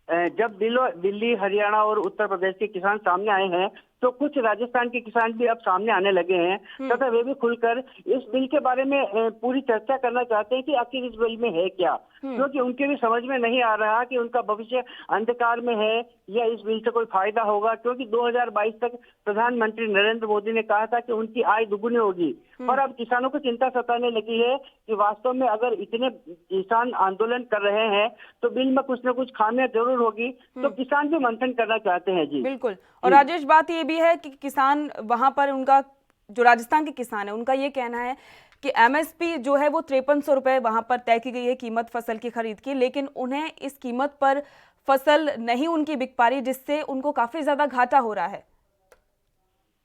जब दिल्ली, हरियाणा और उत्तर प्रदेश के किसान सामने आए हैं तो कुछ राजस्थान के किसान भी अब सामने आने लगे हैं तथा वे भी खुलकर इस बिल के बारे में पूरी चर्चा करना चाहते हैं कि आखिर इस बिल में है क्या, क्योंकि उनके भी समझ में नहीं आ रहा कि उनका भविष्य अंधकार में है या इस बिल से कोई फायदा होगा। क्योंकि 2022 तक प्रधानमंत्री नरेंद्र मोदी ने कहा था कि उनकी आय दुगुनी होगी, पर अब किसानों को चिंता सताने लगी है कि वास्तव में अगर इतने किसान आंदोलन कर रहे हैं तो बिल में कुछ न कुछ खामियां जरूर होगी, तो किसान भी मंथन करना चाहते हैं। जी बिल्कुल, और राजेश बात ये भी है कि किसान वहां पर, उनका जो राजस्थान के किसान है उनका ये कहना है कि एमएसपी जो है वो 5300 रुपए वहां पर तय की गई है कीमत फसल की खरीद की, लेकिन उन्हें इस कीमत पर फसल नहीं उनकी बिक पा रही, जिससे उनको काफी ज्यादा घाटा हो रहा है।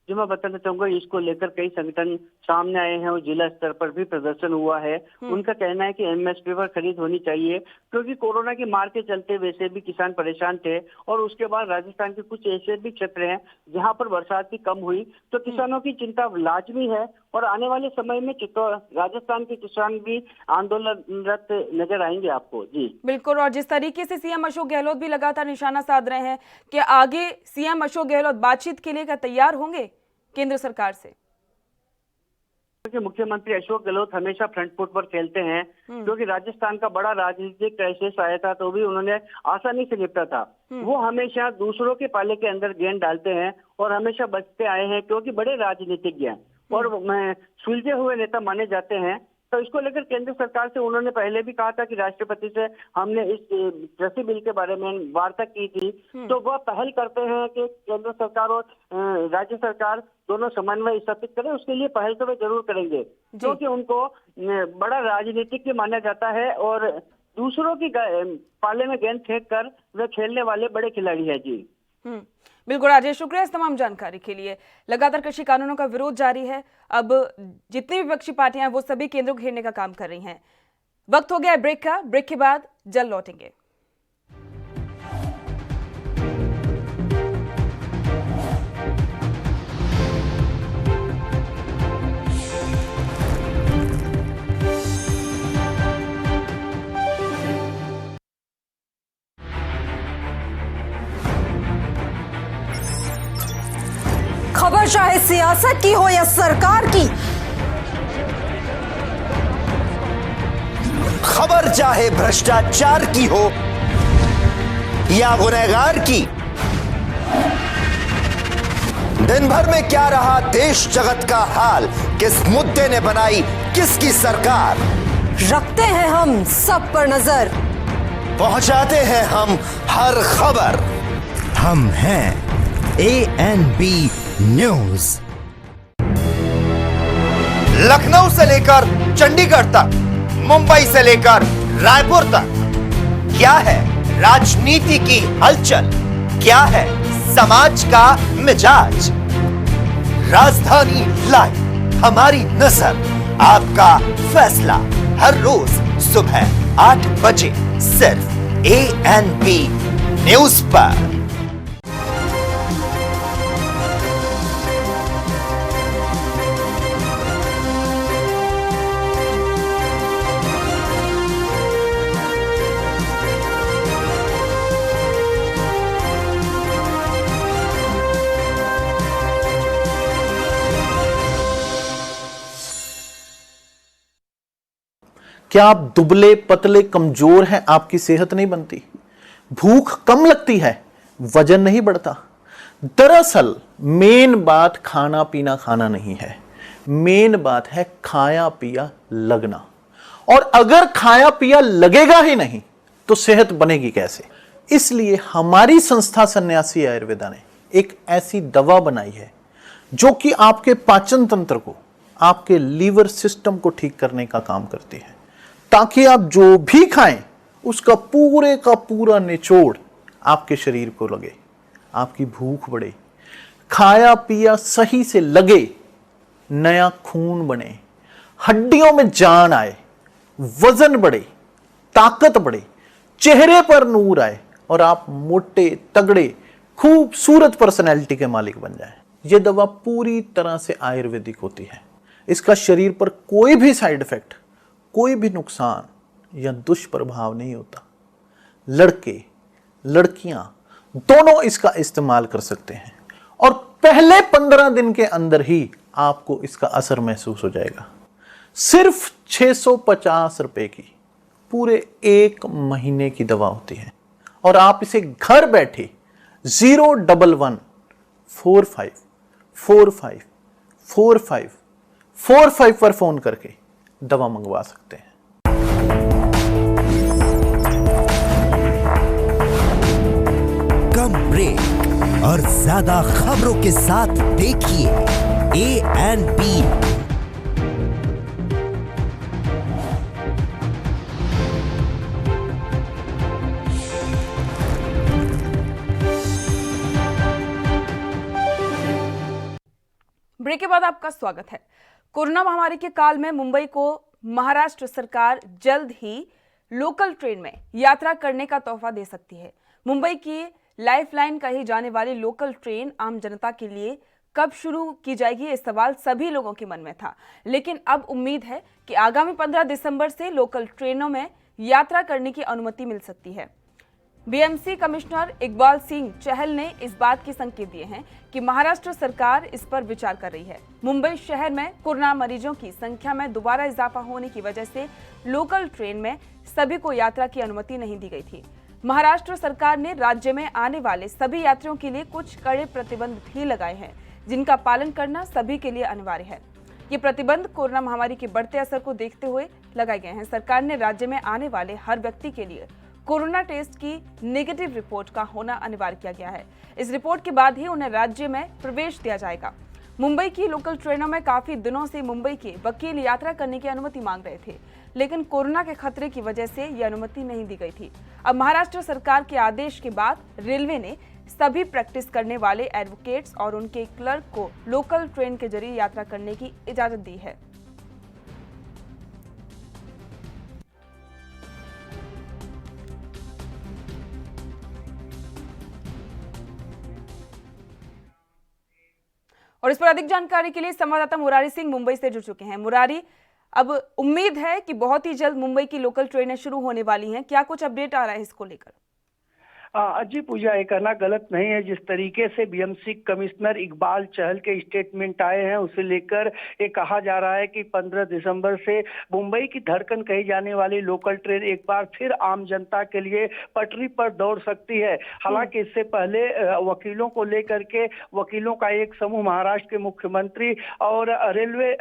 जो मैं बताना चाहूंगा इसको लेकर कई संगठन सामने आए हैं और जिला स्तर पर भी प्रदर्शन हुआ है। उनका कहना है कि एमएसपी पर खरीद होनी चाहिए, क्योंकि कोरोना की मार के चलते वैसे भी किसान परेशान थे और उसके बाद राजस्थान के कुछ ऐसे भी क्षेत्र हैं जहां पर बरसात भी कम हुई, तो किसानों की चिंता लाजमी है और आने वाले समय में राजस्थान के किसान भी आंदोलनरत नजर आएंगे आपको। जी बिल्कुल, और जिस तरीके से सीएम अशोक गहलोत भी लगातार निशाना साध रहे हैं कि आगे सीएम अशोक गहलोत बातचीत के लिए क्या तैयार होंगे केंद्र सरकार से? मुख्यमंत्री अशोक गहलोत हमेशा फ्रंट फुट पर खेलते हैं, क्योंकि राजस्थान का बड़ा राजनीतिक क्राइसिस आया था तो भी उन्होंने आसानी से निपटा था। वो हमेशा दूसरों के पाले के अंदर गेंद डालते हैं और हमेशा बचते आए हैं, क्योंकि बड़े राजनीतिज्ञ हैं और सुलझे हुए नेता माने जाते हैं। तो इसको लेकर केंद्र सरकार से उन्होंने पहले भी कहा था कि राष्ट्रपति से हमने इस कृषि बिल के बारे में वार्ता की थी, तो वह पहल करते हैं कि केंद्र सरकार और राज्य सरकार दोनों समन्वय स्थापित करें। उसके लिए पहल तो वे जरूर करेंगे, क्योंकि उनको बड़ा राजनीतिज्ञ माना जाता है और दूसरों की पाले में गेंद फेंक कर वे खेलने वाले बड़े खिलाड़ी है जी। बिल्कुल राजेश, शुक्रिया इस तमाम जानकारी के लिए। लगातार कृषि कानूनों का विरोध जारी है। अब जितनी भी विपक्षी पार्टियां हैं वो सभी केंद्रों को घेरने का काम कर रही हैं। वक्त हो गया है ब्रेक का। ब्रेक के बाद जल्द लौटेंगे। खबर चाहे सियासत की हो या सरकार की, खबर चाहे भ्रष्टाचार की हो या गुनहगार की, दिन भर में क्या रहा देश जगत का हाल, किस मुद्दे ने बनाई किसकी सरकार, रखते हैं हम सब पर नजर, पहुंचाते हैं हम हर खबर। हम हैं ANB न्यूज। लखनऊ से लेकर चंडीगढ़ तक, मुंबई से लेकर रायपुर तक, क्या है राजनीति की हलचल, क्या है समाज का मिजाज। राजधानी लाइव, हमारी नजर, आपका फैसला, हर रोज सुबह 8 बजे सिर्फ ANB न्यूज पर। क्या आप दुबले पतले कमजोर हैं, आपकी सेहत नहीं बनती, भूख कम लगती है, वजन नहीं बढ़ता। दरअसल मेन बात खाना पीना खाना नहीं है, मेन बात है खाया पिया लगना। और अगर खाया पिया लगेगा ही नहीं तो सेहत बनेगी कैसे। इसलिए हमारी संस्था सन्यासी आयुर्वेदा ने एक ऐसी दवा बनाई है जो कि आपके पाचन तंत्र को, आपके लीवर सिस्टम को ठीक करने का काम करती है, ताकि आप जो भी खाएं उसका पूरे का पूरा निचोड़ आपके शरीर को लगे, आपकी भूख बढ़े, खाया पिया सही से लगे, नया खून बने, हड्डियों में जान आए, वजन बढ़े, ताकत बढ़े, चेहरे पर नूर आए और आप मोटे तगड़े खूबसूरत पर्सनैलिटी के मालिक बन जाएं। यह दवा पूरी तरह से आयुर्वेदिक होती है। इसका शरीर पर कोई भी साइड इफेक्ट, कोई भी नुकसान या दुष्प्रभाव नहीं होता। लड़के लड़कियां दोनों इसका इस्तेमाल कर सकते हैं और पहले 15 दिन के अंदर ही आपको इसका असर महसूस हो जाएगा। सिर्फ 650 रुपए की पूरे 1 महीने की दवा होती है और आप इसे घर बैठे 01145454545 पर फोन करके दवा मंगवा सकते हैं। कम ब्रेक और ज्यादा खबरों के साथ देखिए ANB। ब्रेक के बाद आपका स्वागत है। कोरोना महामारी के काल में मुंबई को महाराष्ट्र सरकार जल्द ही लोकल ट्रेन में यात्रा करने का तोहफा दे सकती है। मुंबई की लाइफलाइन कही जाने वाली लोकल ट्रेन आम जनता के लिए कब शुरू की जाएगी, इस सवाल सभी लोगों के मन में था। लेकिन अब उम्मीद है कि आगामी 15 दिसंबर से लोकल ट्रेनों में यात्रा करने की अनुमति मिल सकती है। BMC कमिश्नर इकबाल सिंह चहल ने इस बात के संकेत दिए हैं कि महाराष्ट्र सरकार इस पर विचार कर रही है। मुंबई शहर में कोरोना मरीजों की संख्या में दोबारा इजाफा होने की वजह से लोकल ट्रेन में सभी को यात्रा की अनुमति नहीं दी गई थी। महाराष्ट्र सरकार ने राज्य में आने वाले सभी यात्रियों के लिए कुछ कड़े प्रतिबंध भी लगाए हैं, जिनका पालन करना सभी के लिए अनिवार्य है। ये प्रतिबंध कोरोना महामारी के बढ़ते असर को देखते हुए लगाए गए हैं। सरकार ने राज्य में आने वाले हर व्यक्ति के लिए कोरोना टेस्ट की नेगेटिव रिपोर्ट का होना अनिवार्य किया गया है। इस रिपोर्ट के बाद ही उन्हें राज्य में प्रवेश दिया जाएगा। मुंबई की लोकल ट्रेनों में काफी दिनों से मुंबई के वकील यात्रा करने की अनुमति मांग रहे थे, लेकिन कोरोना के खतरे की वजह से यह अनुमति नहीं दी गई थी। अब महाराष्ट्र सरकार के आदेश के बाद रेलवे ने सभी प्रैक्टिस करने वाले एडवोकेट्स और उनके क्लर्क को लोकल ट्रेन के जरिए यात्रा करने की इजाजत दी है। और इस पर अधिक जानकारी के लिए संवाददाता मुरारी सिंह मुंबई से जुड़ चुके हैं। मुरारी, अब उम्मीद है कि बहुत ही जल्द मुंबई की लोकल ट्रेनें शुरू होने वाली हैं, क्या कुछ अपडेट आ रहा है इसको लेकर? जी पूजा, ये कहना गलत नहीं है। जिस तरीके से बीएमसी कमिश्नर इकबाल चहल के स्टेटमेंट आए हैं, उसे लेकर ये कहा जा रहा है कि 15 दिसंबर से मुंबई की धड़कन कही जाने वाली लोकल ट्रेन एक बार फिर आम जनता के लिए पटरी पर दौड़ सकती है। हालांकि इससे पहले वकीलों को लेकर के वकीलों का एक समूह महाराष्ट्र के मुख्यमंत्री और रेलवे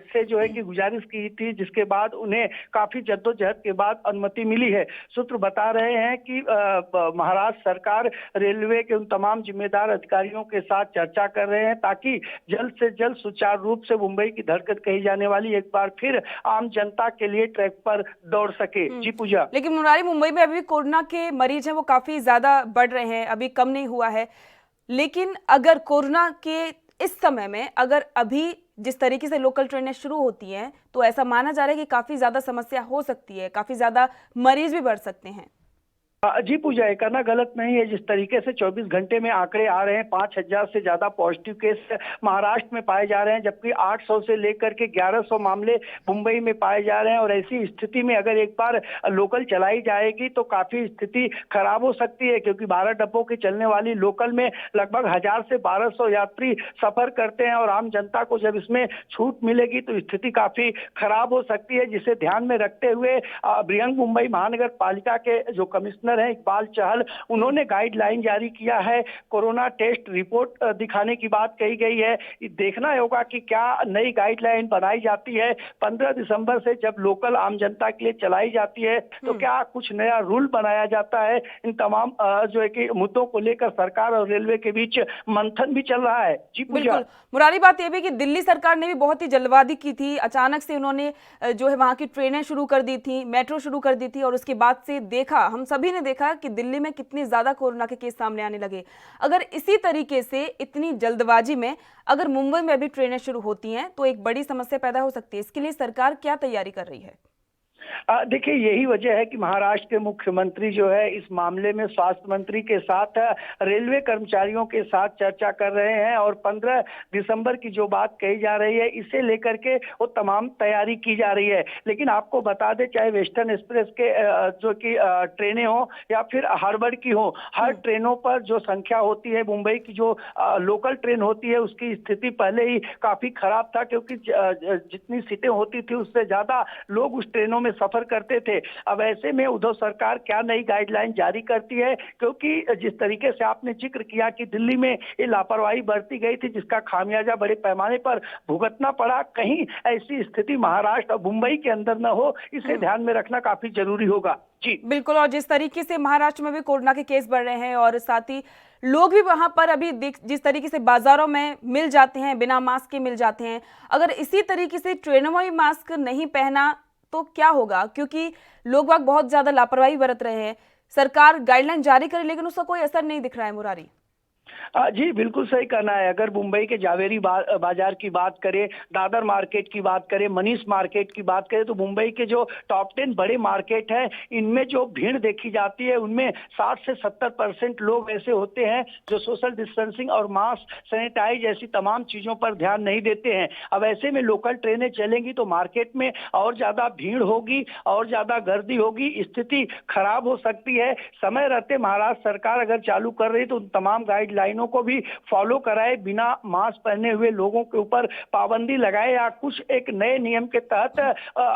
से जो है कि गुजारिश की थी, जिसके बाद उन्हें काफी जद्दोजहद के बाद अनुमति मिली है। सूत्र बता रहे हैं कि महाराष्ट्र सरकार रेलवे के उन तमाम जिम्मेदार अधिकारियों के साथ चर्चा कर रहे हैं ताकि जल्द से जल्द सुचारू रूप से मुंबई की धड़कन कही जाने वाली एक बार फिर आम जनता के लिए ट्रैक पर दौड़ सके। जी पूजा। लेकिन मुरारी, मुंबई में अभी कोरोना के मरीज हैं वो काफी ज्यादा बढ़ रहे हैं, अभी कम नहीं हुआ है। लेकिन अगर कोरोना के इस समय में अगर अभी जिस तरीके से लोकल ट्रेनें शुरू होती हैं तो ऐसा माना जा रहा है कि काफी ज्यादा समस्या हो सकती है, काफी ज्यादा मरीज भी बढ़ सकते हैं। जी पूजा, ये कहना गलत नहीं है। जिस तरीके से 24 घंटे में आंकड़े आ रहे हैं, 5000 से ज्यादा पॉजिटिव केस महाराष्ट्र में पाए जा रहे हैं, जबकि 800 से लेकर के 1100 मामले मुंबई में पाए जा रहे हैं। और ऐसी स्थिति में अगर एक बार लोकल चलाई जाएगी तो काफी स्थिति खराब हो सकती है, क्योंकि 12 डब्बों की चलने वाली लोकल में लगभग 1000 से 1200 यात्री सफर करते हैं और आम जनता को जब इसमें छूट मिलेगी तो स्थिति काफी खराब हो सकती है, जिसे ध्यान में रखते हुए बृहन मुंबई महानगर पालिका के जो कमिश्नर है इकबाल चहल, उन्होंने गाइडलाइन जारी किया है। कोरोना टेस्ट रिपोर्ट दिखाने की बात कही गई है। देखना होगा कि क्या नई गाइडलाइन बनाई जाती है 15 दिसंबर से जब लोकल आम जनता के लिए चलाई जाती है, तो क्या कुछ नया रूल बनाया जाता है। इन तमाम जो है कि मुद्दों को लेकर सरकार और रेलवे के बीच मंथन भी चल रहा है। जी बिल्कुल मुरारी, बात यह भी कि दिल्ली सरकार ने भी बहुत ही जल्दबाजी की थी, अचानक से उन्होंने जो है वहां की ट्रेनें शुरू कर दी थी, मेट्रो शुरू कर दी थी और उसके बाद से देखा, हम सभी ने देखा कि दिल्ली में कितनी ज्यादा कोरोना के केस सामने आने लगे। अगर इसी तरीके से इतनी जल्दबाजी में अगर मुंबई में भी ट्रेनें शुरू होती हैं तो एक बड़ी समस्या पैदा हो सकती है। इसके लिए सरकार क्या तैयारी कर रही है? देखिए, यही वजह है कि महाराष्ट्र के मुख्यमंत्री जो है इस मामले में स्वास्थ्य मंत्री के साथ रेलवे कर्मचारियों के साथ चर्चा कर रहे हैं और 15 दिसंबर की जो बात कही जा रही है, इसे लेकर के वो तमाम तैयारी की जा रही है। लेकिन आपको बता दें, चाहे वेस्टर्न एक्सप्रेस के जो कि ट्रेनें हो या फिर हार्बर की हो, हर ट्रेनों पर जो संख्या होती है, मुंबई की जो लोकल ट्रेन होती है उसकी स्थिति पहले ही काफी खराब था, क्योंकि जितनी सीटें होती थी उससे ज्यादा लोग उस ट्रेनों में सफर करते थे। अब ऐसे में उद्धव सरकार क्या नई गाइडलाइन जारी करती है, क्योंकि जिस तरीके से आपने जिक्र किया कि दिल्ली में ये लापरवाही बरती गई थी, जिसका खामियाजा बड़े पैमाने पर भुगतना पड़ा, कहीं ऐसी स्थिति महाराष्ट्र और मुंबई के अंदर न हो, इसे ध्यान में रखना काफी जरूरी होगा। जी बिल्कुल, और जिस तरीके से महाराष्ट्र में भी कोरोना के केस बढ़ रहे हैं और साथ ही लोग भी वहां पर अभी जिस तरीके से बाजारों में मिल जाते हैं, बिना मास्क के मिल जाते हैं, अगर इसी तरीके से ट्रेनों में भी मास्क नहीं पहना तो क्या होगा? क्योंकि लोग बाग बहुत ज्यादा लापरवाही बरत रहे हैं। सरकार गाइडलाइन जारी करे लेकिन उसका कोई असर नहीं दिख रहा है। मुरारी जी बिल्कुल सही कहना है। अगर मुंबई के जावेरी बाजार की बात करें, दादर मार्केट की बात करें, मनीष मार्केट की बात करें, तो मुंबई के जो टॉप 10 बड़े मार्केट हैं, इनमें जो भीड़ देखी जाती है उनमें 60 से 70% लोग ऐसे होते हैं जो सोशल डिस्टेंसिंग और मास्क, सैनिटाइज ऐसी तमाम चीजों पर ध्यान नहीं देते हैं। अब ऐसे में लोकल ट्रेनें चलेंगी तो मार्केट में और ज्यादा भीड़ होगी, और ज्यादा गर्दी होगी, स्थिति खराब हो सकती है। समय रहते महाराष्ट्र सरकार अगर चालू कर रही तो उन तमाम गाइडलाइन गाइडलाइनों को भी फॉलो कराए, बिना मास्क पहने हुए लोगों के ऊपर पाबंदी लगाए या कुछ एक नए नियम के तहत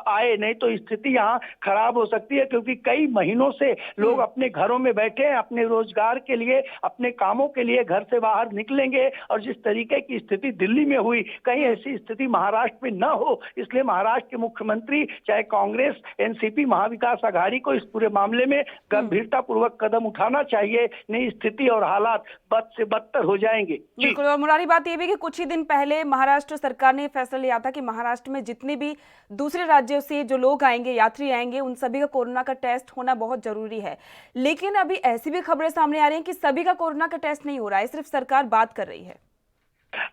आए, नहीं तो स्थिति यहाँ खराब हो सकती है। क्योंकि कई महीनों से लोग अपने घरों में बैठे हैं, अपने रोजगार के लिए, अपने कामों के लिए घर से बाहर निकलेंगे, और जिस तरीके की स्थिति दिल्ली में हुई, कहीं ऐसी स्थिति महाराष्ट्र में न हो, इसलिए महाराष्ट्र के मुख्यमंत्री चाहे कांग्रेस, एनसीपी, महाविकास आघाड़ी को इस पूरे मामले में गंभीरता पूर्वक कदम उठाना चाहिए, नहीं स्थिति और हालात बद से बदतर हो जाएंगे। बिल्कुल। और मुरारी, बात यह भी कि कुछ ही दिन पहले महाराष्ट्र सरकार ने फैसला लिया था कि महाराष्ट्र में जितने भी दूसरे राज्यों से जो लोग आएंगे, यात्री आएंगे, उन सभी का कोरोना का टेस्ट होना बहुत जरूरी है। लेकिन अभी ऐसी भी खबरें सामने आ रही हैं कि सभी का कोरोना का टेस्ट नहीं हो रहा है, सिर्फ सरकार बात कर रही है।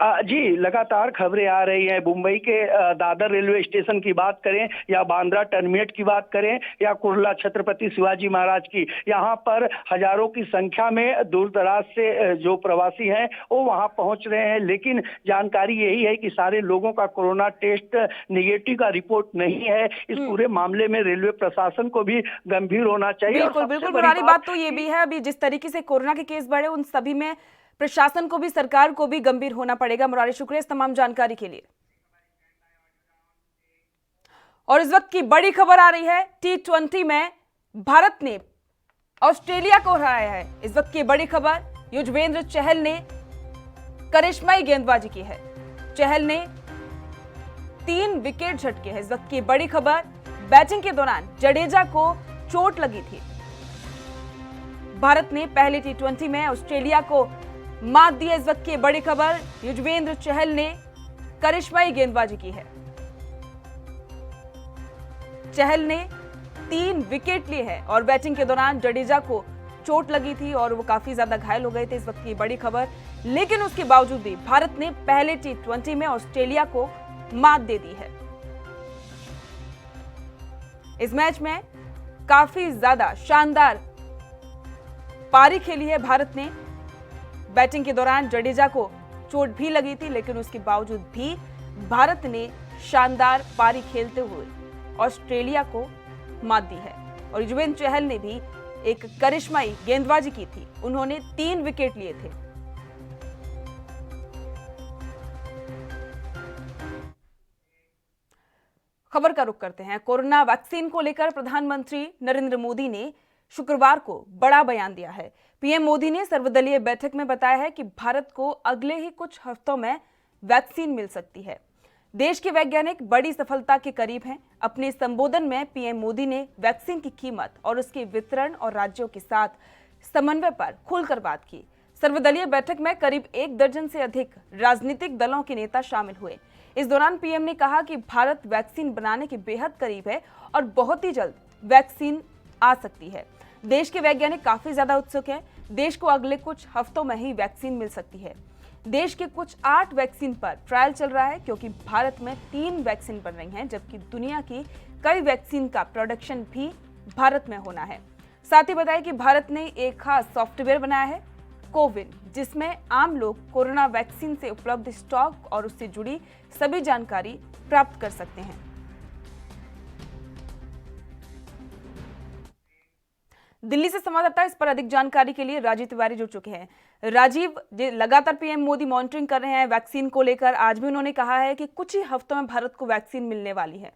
जी, लगातार खबरें आ रही हैं। मुंबई के दादर रेलवे स्टेशन की बात करें, या बांद्रा टर्मिनेट की बात करें, या कुर्ला छत्रपति शिवाजी महाराज की, यहाँ पर हजारों की संख्या में दूर दराज से जो प्रवासी हैं वो वहाँ पहुँच रहे हैं। लेकिन जानकारी यही है कि सारे लोगों का कोरोना टेस्ट निगेटिव का रिपोर्ट नहीं है। इस पूरे मामले में रेलवे प्रशासन को भी गंभीर होना चाहिए। बिल्कुल बिल्कुल मुरारी, बात तो ये भी है, अभी जिस तरीके से कोरोना के केस बढ़े, उन सभी में प्रशासन को भी, सरकार को भी गंभीर होना पड़ेगा। मुरारी, शुक्रिया इस तमाम जानकारी के लिए। और इस वक्त की बड़ी खबर आ रही है, T20 में भारत ने ऑस्ट्रेलिया को हराया है। इस वक्त की बड़ी खबर, युजवेंद्र चहल ने करिश्माई गेंदबाजी की है। चहल ने 3 विकेट झटके हैं। इस वक्त की बड़ी खबर, बैटिंग के दौरान जडेजा को चोट लगी थी। भारत ने पहले T20 में ऑस्ट्रेलिया को मात दी है। इस वक्त की बड़ी खबर, युजवेंद्र चहल ने करिश्माई गेंदबाजी की है। चहल ने 3 विकेट लिए हैं और बैटिंग के दौरान जडेजा को चोट लगी थी और वो काफी ज्यादा घायल हो गए थे। इस वक्त की बड़ी खबर, लेकिन उसके बावजूद भी भारत ने पहले T20 में ऑस्ट्रेलिया को मात दे दी है। इस मैच में काफी ज्यादा शानदार पारी खेली है भारत ने। बैटिंग के दौरान जडेजा को चोट भी लगी थी, लेकिन उसके बावजूद भी भारत ने शानदार पारी खेलते हुए ऑस्ट्रेलिया को मात दी है। और युजवेंद्र चहल ने भी एक करिश्माई गेंदबाजी की थी, उन्होंने 3 विकेट लिए थे। खबर का रुख करते हैं। कोरोना वैक्सीन को लेकर प्रधानमंत्री नरेंद्र मोदी ने शुक्रवार को बड़ा बयान दिया है। पीएम मोदी ने सर्वदलीय बैठक में बताया है कि भारत को अगले ही कुछ हफ्तों में वैक्सीन मिल सकती है। देश के वैज्ञानिक बड़ी सफलता के करीब हैं। अपने संबोधन में पीएम मोदी ने वैक्सीन की कीमत और उसके वितरण और राज्यों के साथ समन्वय पर खुलकर बात की। सर्वदलीय बैठक में करीब 1 दर्जन से अधिक राजनीतिक दलों के नेता शामिल हुए। इस दौरान पीएम ने कहा कि भारत वैक्सीन बनाने के बेहद करीब है और बहुत ही जल्द वैक्सीन आ सकती है। देश के वैज्ञानिक काफी ज्यादा उत्सुक हैं। देश को अगले कुछ हफ्तों में ही वैक्सीन मिल सकती है। देश के कुछ 8 वैक्सीन पर ट्रायल चल रहा है, क्योंकि भारत में 3 वैक्सीन बन रही हैं, जबकि दुनिया की कई वैक्सीन का प्रोडक्शन भी भारत में होना है। साथ ही बताया कि भारत ने एक खास सॉफ्टवेयर बनाया है, कोविन, जिसमें आम लोग कोरोना वैक्सीन से उपलब्ध स्टॉक और उससे जुड़ी सभी जानकारी प्राप्त कर सकते हैं। दिल्ली से संवाददाता इस पर अधिक जानकारी के लिए राजीव तिवारी जुड़ चुके हैं। राजीव, लगातार पीएम मोदी मॉनिटरिंग कर रहे हैं वैक्सीन को लेकर। आज भी उन्होंने कहा है कि कुछ ही हफ्तों में भारत को वैक्सीन मिलने वाली है।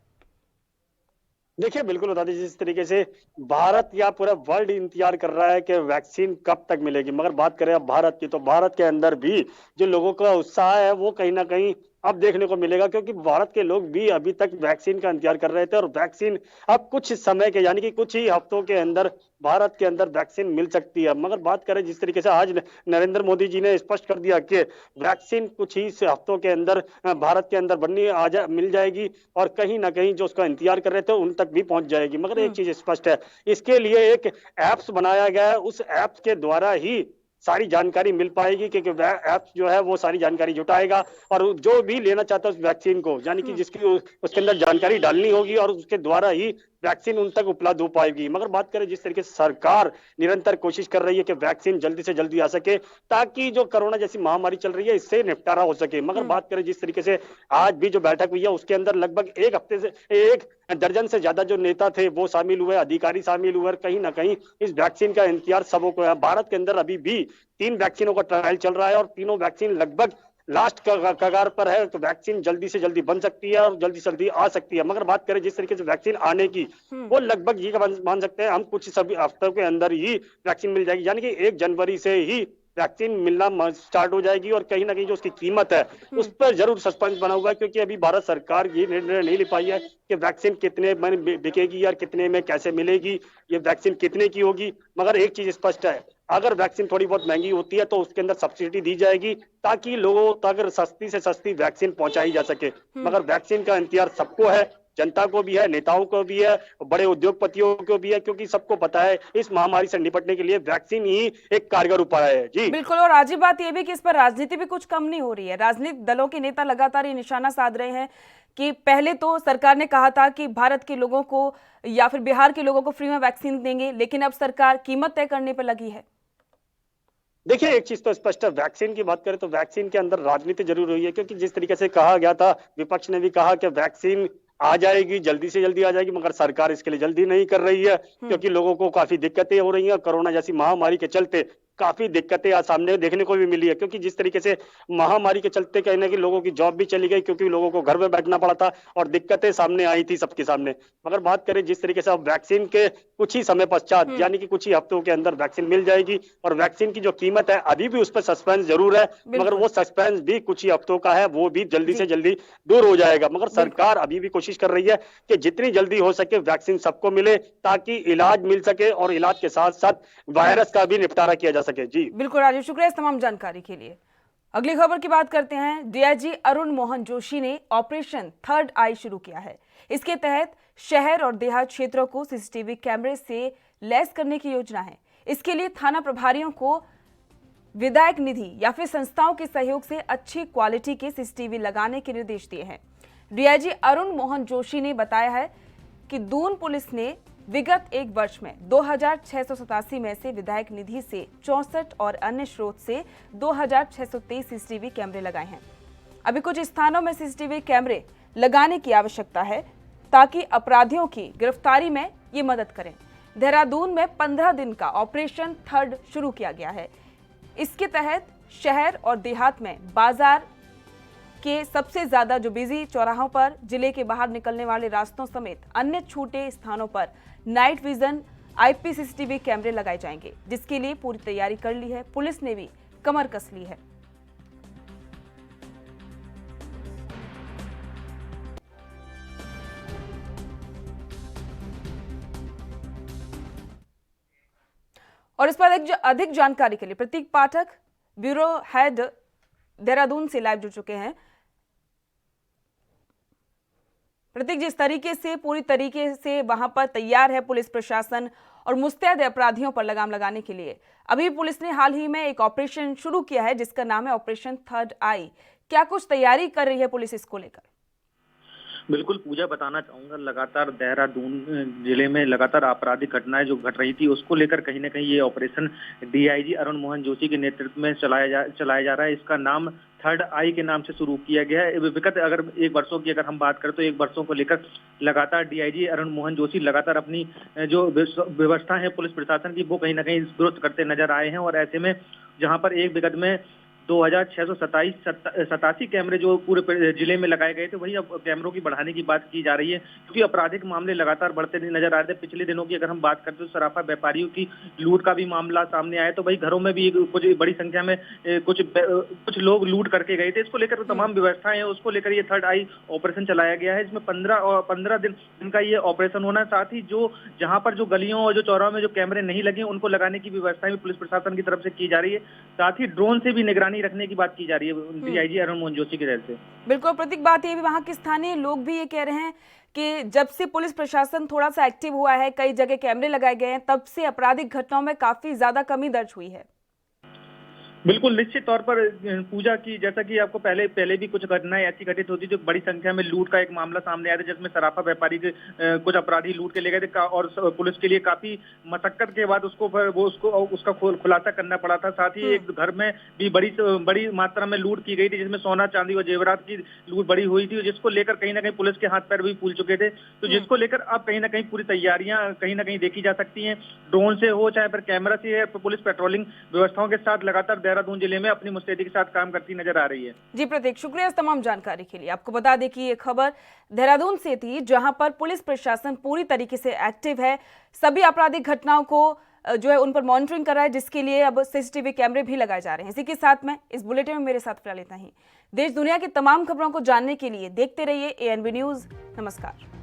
देखिए, बिल्कुल बता दीजिए, जिस तरीके से भारत या पूरा वर्ल्ड इंतजार कर रहा है कि वैक्सीन कब तक मिलेगी, मगर बात करें अब भारत की, तो भारत के अंदर भी जो लोगों का उत्साह है वो कहीं ना कहीं अब देखने को मिलेगा, क्योंकि भारत के लोग भी अभी तक वैक्सीन का इंतजार कर रहे थे और वैक्सीन अब कुछ समय के, यानी कि कुछ ही हफ्तों के अंदर भारत के अंदर वैक्सीन मिल सकती है। मगर बात करें जिस तरीके से आज नरेंद्र मोदी जी ने स्पष्ट कर दिया कि वैक्सीन कुछ ही हफ्तों के अंदर भारत के अंदर मिल जाएगी और कहीं ना कहीं जो उसका इंतजार कर रहे थे उन तक भी पहुंच जाएगी। मगर एक चीज स्पष्ट है, इसके लिए एक ऐप्स बनाया गया है, उस ऐप के द्वारा ही सारी जानकारी मिल पाएगी, क्योंकि ऐप जो है वो सारी जानकारी जुटाएगा और जो भी लेना चाहता है उस वैक्सीन को, यानी कि जिसकी उसके अंदर जानकारी डालनी होगी और उसके द्वारा ही वैक्सीन उन तक उपलब्ध हो पाएगी। मगर बात करें जिस तरीके से सरकार निरंतर कोशिश कर रही है कि वैक्सीन जल्दी से जल्दी आ सके ताकि जो कोरोना जैसी महामारी चल रही है इससे निपटारा हो सके। मगर बात करें जिस तरीके से आज भी जो बैठक हुई है उसके अंदर लगभग एक हफ्ते से 1 दर्जन से ज्यादा जो नेता थे वो शामिल हुए, अधिकारी शामिल हुए। कहीं ना कहीं इस वैक्सीन का इंतजार सबों को है। भारत के अंदर अभी भी 3 वैक्सीनों का ट्रायल चल रहा है और तीनों वैक्सीन लगभग लास्ट कगार पर है। तो वैक्सीन जल्दी से जल्दी बन सकती है और जल्दी से जल्दी आ सकती है। मगर बात करें जिस तरीके से वैक्सीन आने की, वो लगभग ये मान सकते हैं हम कुछ सभी हफ्तों के अंदर ही वैक्सीन मिल जाएगी, यानी कि 1 जनवरी से ही वैक्सीन मिलना स्टार्ट हो जाएगी। और कहीं ना कहीं जो उसकी कीमत है उस पर जरूर सस्पेंस बना हुआ है, क्योंकि अभी भारत सरकार ये निर्णय नहीं ले पाई है कि वैक्सीन कितने में बिकेगी या कितने में कैसे मिलेगी, ये वैक्सीन कितने की होगी। मगर एक चीज स्पष्ट है, अगर वैक्सीन थोड़ी बहुत महंगी होती है तो उसके अंदर सब्सिडी दी जाएगी ताकि लोगों तक सस्ती से सस्ती वैक्सीन पहुंचाई जा सके। मगर वैक्सीन का इंतजार सबको है, जनता को भी है, नेताओं को भी है, बड़े उद्योगपतियों को भी है, क्योंकि सबको पता है इस महामारी से निपटने के लिए वैक्सीन ही एक कारगर उपाय है। जी बिल्कुल। और आज बात यह भी कि इस पर राजनीति भी कुछ कम नहीं हो रही है। राजनीतिक दलों के नेता लगातार ये निशाना साध रहे हैं कि पहले तो सरकार ने कहा था कि भारत के लोगों को या फिर बिहार के लोगों को फ्री में वैक्सीन देंगे, लेकिन अब सरकार कीमत तय करने पर लगी है। देखिए, एक चीज तो स्पष्ट है, वैक्सीन की बात करें तो वैक्सीन के अंदर राजनीति जरूर हुई है, क्योंकि जिस तरीके से कहा गया था, विपक्ष ने भी कहा कि वैक्सीन आ जाएगी, जल्दी से जल्दी आ जाएगी, मगर सरकार इसके लिए जल्दी नहीं कर रही है, क्योंकि लोगों को काफी दिक्कतें हो रही हैं। कोरोना जैसी महामारी के चलते काफी दिक्कतें आज सामने देखने को भी मिली है, क्योंकि जिस तरीके से महामारी के चलते कहीं ना कहीं लोगों की जॉब भी चली गई, क्योंकि लोगों को घर में बैठना पड़ा था और दिक्कतें सामने आई थी सबके सामने। मगर बात करें जिस तरीके से अब वैक्सीन के कुछ ही समय पश्चात, यानी कि कुछ ही हफ्तों के अंदर वैक्सीन मिल जाएगी, और वैक्सीन की जो कीमत है अभी भी उस पर सस्पेंस जरूर है, मगर वो सस्पेंस भी कुछ ही हफ्तों का है, वो भी जल्दी से जल्दी दूर हो जाएगा। मगर सरकार अभी भी कोशिश कर रही है कि जितनी जल्दी हो सके वैक्सीन सबको मिले ताकि इलाज मिल सके और इलाज के साथ साथ वायरस का भी निपटारा किया जा सके। जी बिल्कुल राजीव, शुक्रिया इस तमाम जानकारी के लिए। अगली खबर की बात करते हैं। डीआईजी अरुण मोहन जोशी ने ऑपरेशन थर्ड आई शुरू किया है। इसके तहत शहर और देहात क्षेत्रों को सीसीटीवी कैमरे से लैस करने की योजना है। इसके लिए थाना प्रभारियों को विधायक निधि या फिर संस्थाओं के सहयोग से अच्छी क्वालिटी के सीसीटीवी लगाने के निर्देश दिए हैं। डीआईजी अरुण मोहन जोशी ने बताया है कि दून पुलिस ने विगत 1 वर्ष में 2687 में से विधायक निधि से 64 और अन्य स्रोत से 2623 सीसीटीवी कैमरे लगाए हैं। अभी कुछ स्थानों में सीसीटीवी कैमरे लगाने की आवश्यकता है ताकि अपराधियों की गिरफ्तारी में ये मदद करें। देहरादून में 15 दिन का ऑपरेशन थर्ड शुरू किया गया है। इसके तहत शहर और देहात में बाजार के सबसे ज्यादा जो बिजी चौराहों पर, जिले के बाहर निकलने वाले रास्तों समेत अन्य छोटे स्थानों पर नाइट विजन आईपी सीसीटीवी कैमरे लगाए जाएंगे, जिसके लिए पूरी तैयारी कर ली है। पुलिस ने भी कमर कस ली है। और इस पर अधिक जानकारी के लिए प्रतीक पाठक, ब्यूरो हेड देहरादून से लाइव जुड़ चुके हैं। प्रतीक, जिस तरीके से पूरी तरीके से वहां पर तैयार है पुलिस प्रशासन और मुस्तैद अपराधियों पर लगाम लगाने के लिए, अभी पुलिस ने हाल ही में एक ऑपरेशन शुरू किया है जिसका नाम है ऑपरेशन थर्ड आई। क्या कुछ तैयारी कर रही है पुलिस इसको लेकर? बिल्कुल पूजा, बताना चाहूंगा, लगातार देहरादून जिले में लगातार आपराधिक घटनाएं जो घट रही थी उसको लेकर कहीं ना कहीं ये ऑपरेशन डीआईजी अरुण मोहन जोशी के नेतृत्व में चलाया जा रहा है। इसका नाम थर्ड आई के नाम से शुरू किया गया है। विगत अगर 1 वर्षों की अगर हम बात करें तो 1 वर्षों को लेकर लगातार डीआईजी अरुण मोहन जोशी लगातार अपनी जो व्यवस्था है पुलिस प्रशासन की वो कहीं ना कहीं दुरुस्त करते नजर आए हैं। और ऐसे में जहां पर एक विगत में 2687 कैमरे जो पूरे जिले में लगाए गए थे, वही अब कैमरों की बढ़ाने की बात की जा रही है, क्योंकि आपराधिक मामले लगातार बढ़ते नजर आ रहे थे। पिछले दिनों की अगर हम बात करते तो सराफा व्यापारियों की लूट का भी मामला सामने आया, तो वही घरों में भी कुछ बड़ी संख्या में कुछ लोग लूट करके गए थे। इसको लेकर तमाम व्यवस्थाएं हैं, उसको लेकर ये थर्ड आई ऑपरेशन चलाया गया है। इसमें 15 दिन का ये ऑपरेशन होना है। साथ ही जो जहां पर जो गलियों और जो चौराहों में जो कैमरे नहीं लगे उनको लगाने की व्यवस्था भी पुलिस प्रशासन की तरफ से की जा रही है। साथ ही ड्रोन से भी निगरानी रखने की बात की जा रही है डीआईजी अरुण मोहन जोशी की तरफ से। बिल्कुल प्रतीक, बात ये भी वहां के स्थानीय लोग भी ये कह रहे हैं कि जब से पुलिस प्रशासन थोड़ा सा एक्टिव हुआ है, कई जगह कैमरे लगाए गए हैं, तब से आपराधिक घटनाओं में काफी ज्यादा कमी दर्ज हुई है। बिल्कुल निश्चित तौर पर पूजा की, जैसा कि आपको पहले भी कुछ घटनाएं ऐसी घटित होती जो बड़ी संख्या में लूट का एक मामला सामने आया था, जिसमें सराफा व्यापारी के कुछ अपराधी लूट के ले गए थे और पुलिस के लिए काफी मशक्कत के बाद उसका खुलासा करना पड़ा था। साथ ही एक घर में भी बड़ी मात्रा में लूट की गई थी, जिसमें सोना चांदी और जेवरात की लूट बड़ी हुई थी, जिसको लेकर कहीं ना कहीं पुलिस के हाथ पैर भी फूल चुके थे। तो जिसको लेकर अब कहीं ना कहीं पूरी तैयारियां कहीं ना कहीं देखी जा सकती हैं, ड्रोन से हो चाहे फिर कैमरा से है। पुलिस पेट्रोलिंग व्यवस्थाओं के साथ लगातार देहरादून जिले में अपनी मुस्तैदी के साथ काम करती नजर आ रही है। जी प्रतीक, शुक्रिया इस तमाम जानकारी के लिए। आपको बता दें कि ये खबर देहरादून से थी, जहां पर पुलिस प्रशासन पूरी तरीके से एक्टिव है, सभी आपराधिक घटनाओं को जो है उन पर मॉनिटरिंग कर रहा है, जिसके लिए अब सीसीटीवी कैमरे भी लगाए जा रहे हैं। इसी के साथ में इस बुलेटिन में मेरे साथ फिलहाल इतना ही। देश दुनिया की तमाम खबरों को जानने के लिए देखते रहिए ANB न्यूज। नमस्कार।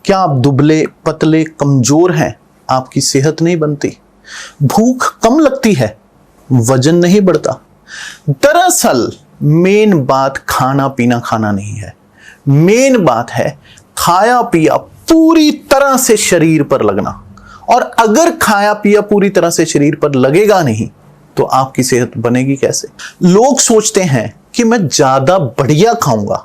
क्या आप दुबले पतले कमजोर हैं? आपकी सेहत नहीं बनती, भूख कम लगती है, वजन नहीं बढ़ता। दरअसल मेन बात खाना पीना खाना नहीं है, मेन बात है खाया पिया पूरी तरह से शरीर पर लगना। और अगर खाया पिया पूरी तरह से शरीर पर लगेगा नहीं तो आपकी सेहत बनेगी कैसे? लोग सोचते हैं कि मैं ज्यादा बढ़िया खाऊंगा,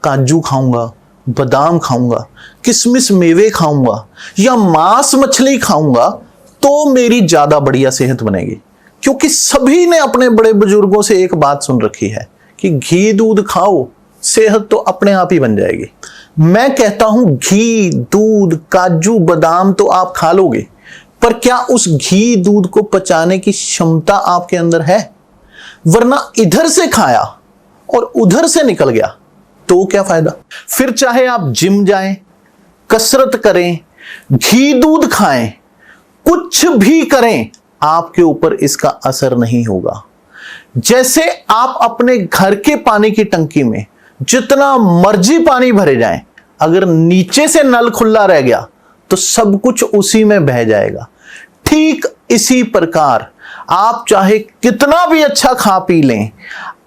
काजू खाऊंगा, बादाम खाऊंगा, किशमिश मेवे खाऊंगा या मांस मछली खाऊंगा तो मेरी ज्यादा बढ़िया सेहत बनेगी। क्योंकि सभी ने अपने बड़े बुजुर्गों से एक बात सुन रखी है कि घी दूध खाओ, सेहत तो अपने आप ही बन जाएगी। मैं कहता हूं घी दूध काजू बादाम तो आप खा लोगे, पर क्या उस घी दूध को पचाने की क्षमता आपके अंदर है? वरना इधर से खाया और उधर से निकल गया तो क्या फायदा? फिर चाहे आप जिम जाएं, कसरत करें, घी दूध खाएं, कुछ भी करें, आपके ऊपर इसका असर नहीं होगा। जैसे आप अपने घर के पानी की टंकी में जितना मर्जी पानी भरे जाएं, अगर नीचे से नल खुला रह गया तो सब कुछ उसी में बह जाएगा। ठीक इसी प्रकार आप चाहे कितना भी अच्छा खा पी लें,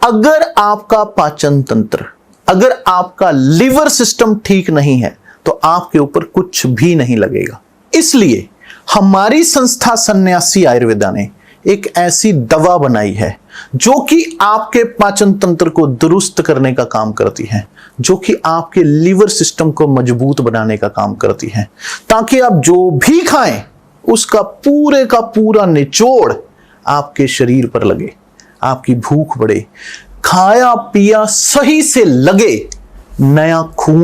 अगर आपका पाचन तंत्र, अगर आपका लिवर सिस्टम ठीक नहीं है तो आपके ऊपर कुछ भी नहीं लगेगा। इसलिए हमारी संस्था सन्यासी आयुर्वेदा ने एक ऐसी दवा बनाई है जो कि आपके पाचन तंत्र को दुरुस्त करने का काम करती है, जो कि आपके लिवर सिस्टम को मजबूत बनाने का काम करती है, ताकि आप जो भी खाएं उसका पूरे का पूरा निचोड़ आपके शरीर पर लगे, आपकी भूख बढ़े, खाया पिया सही से लगे, नया खून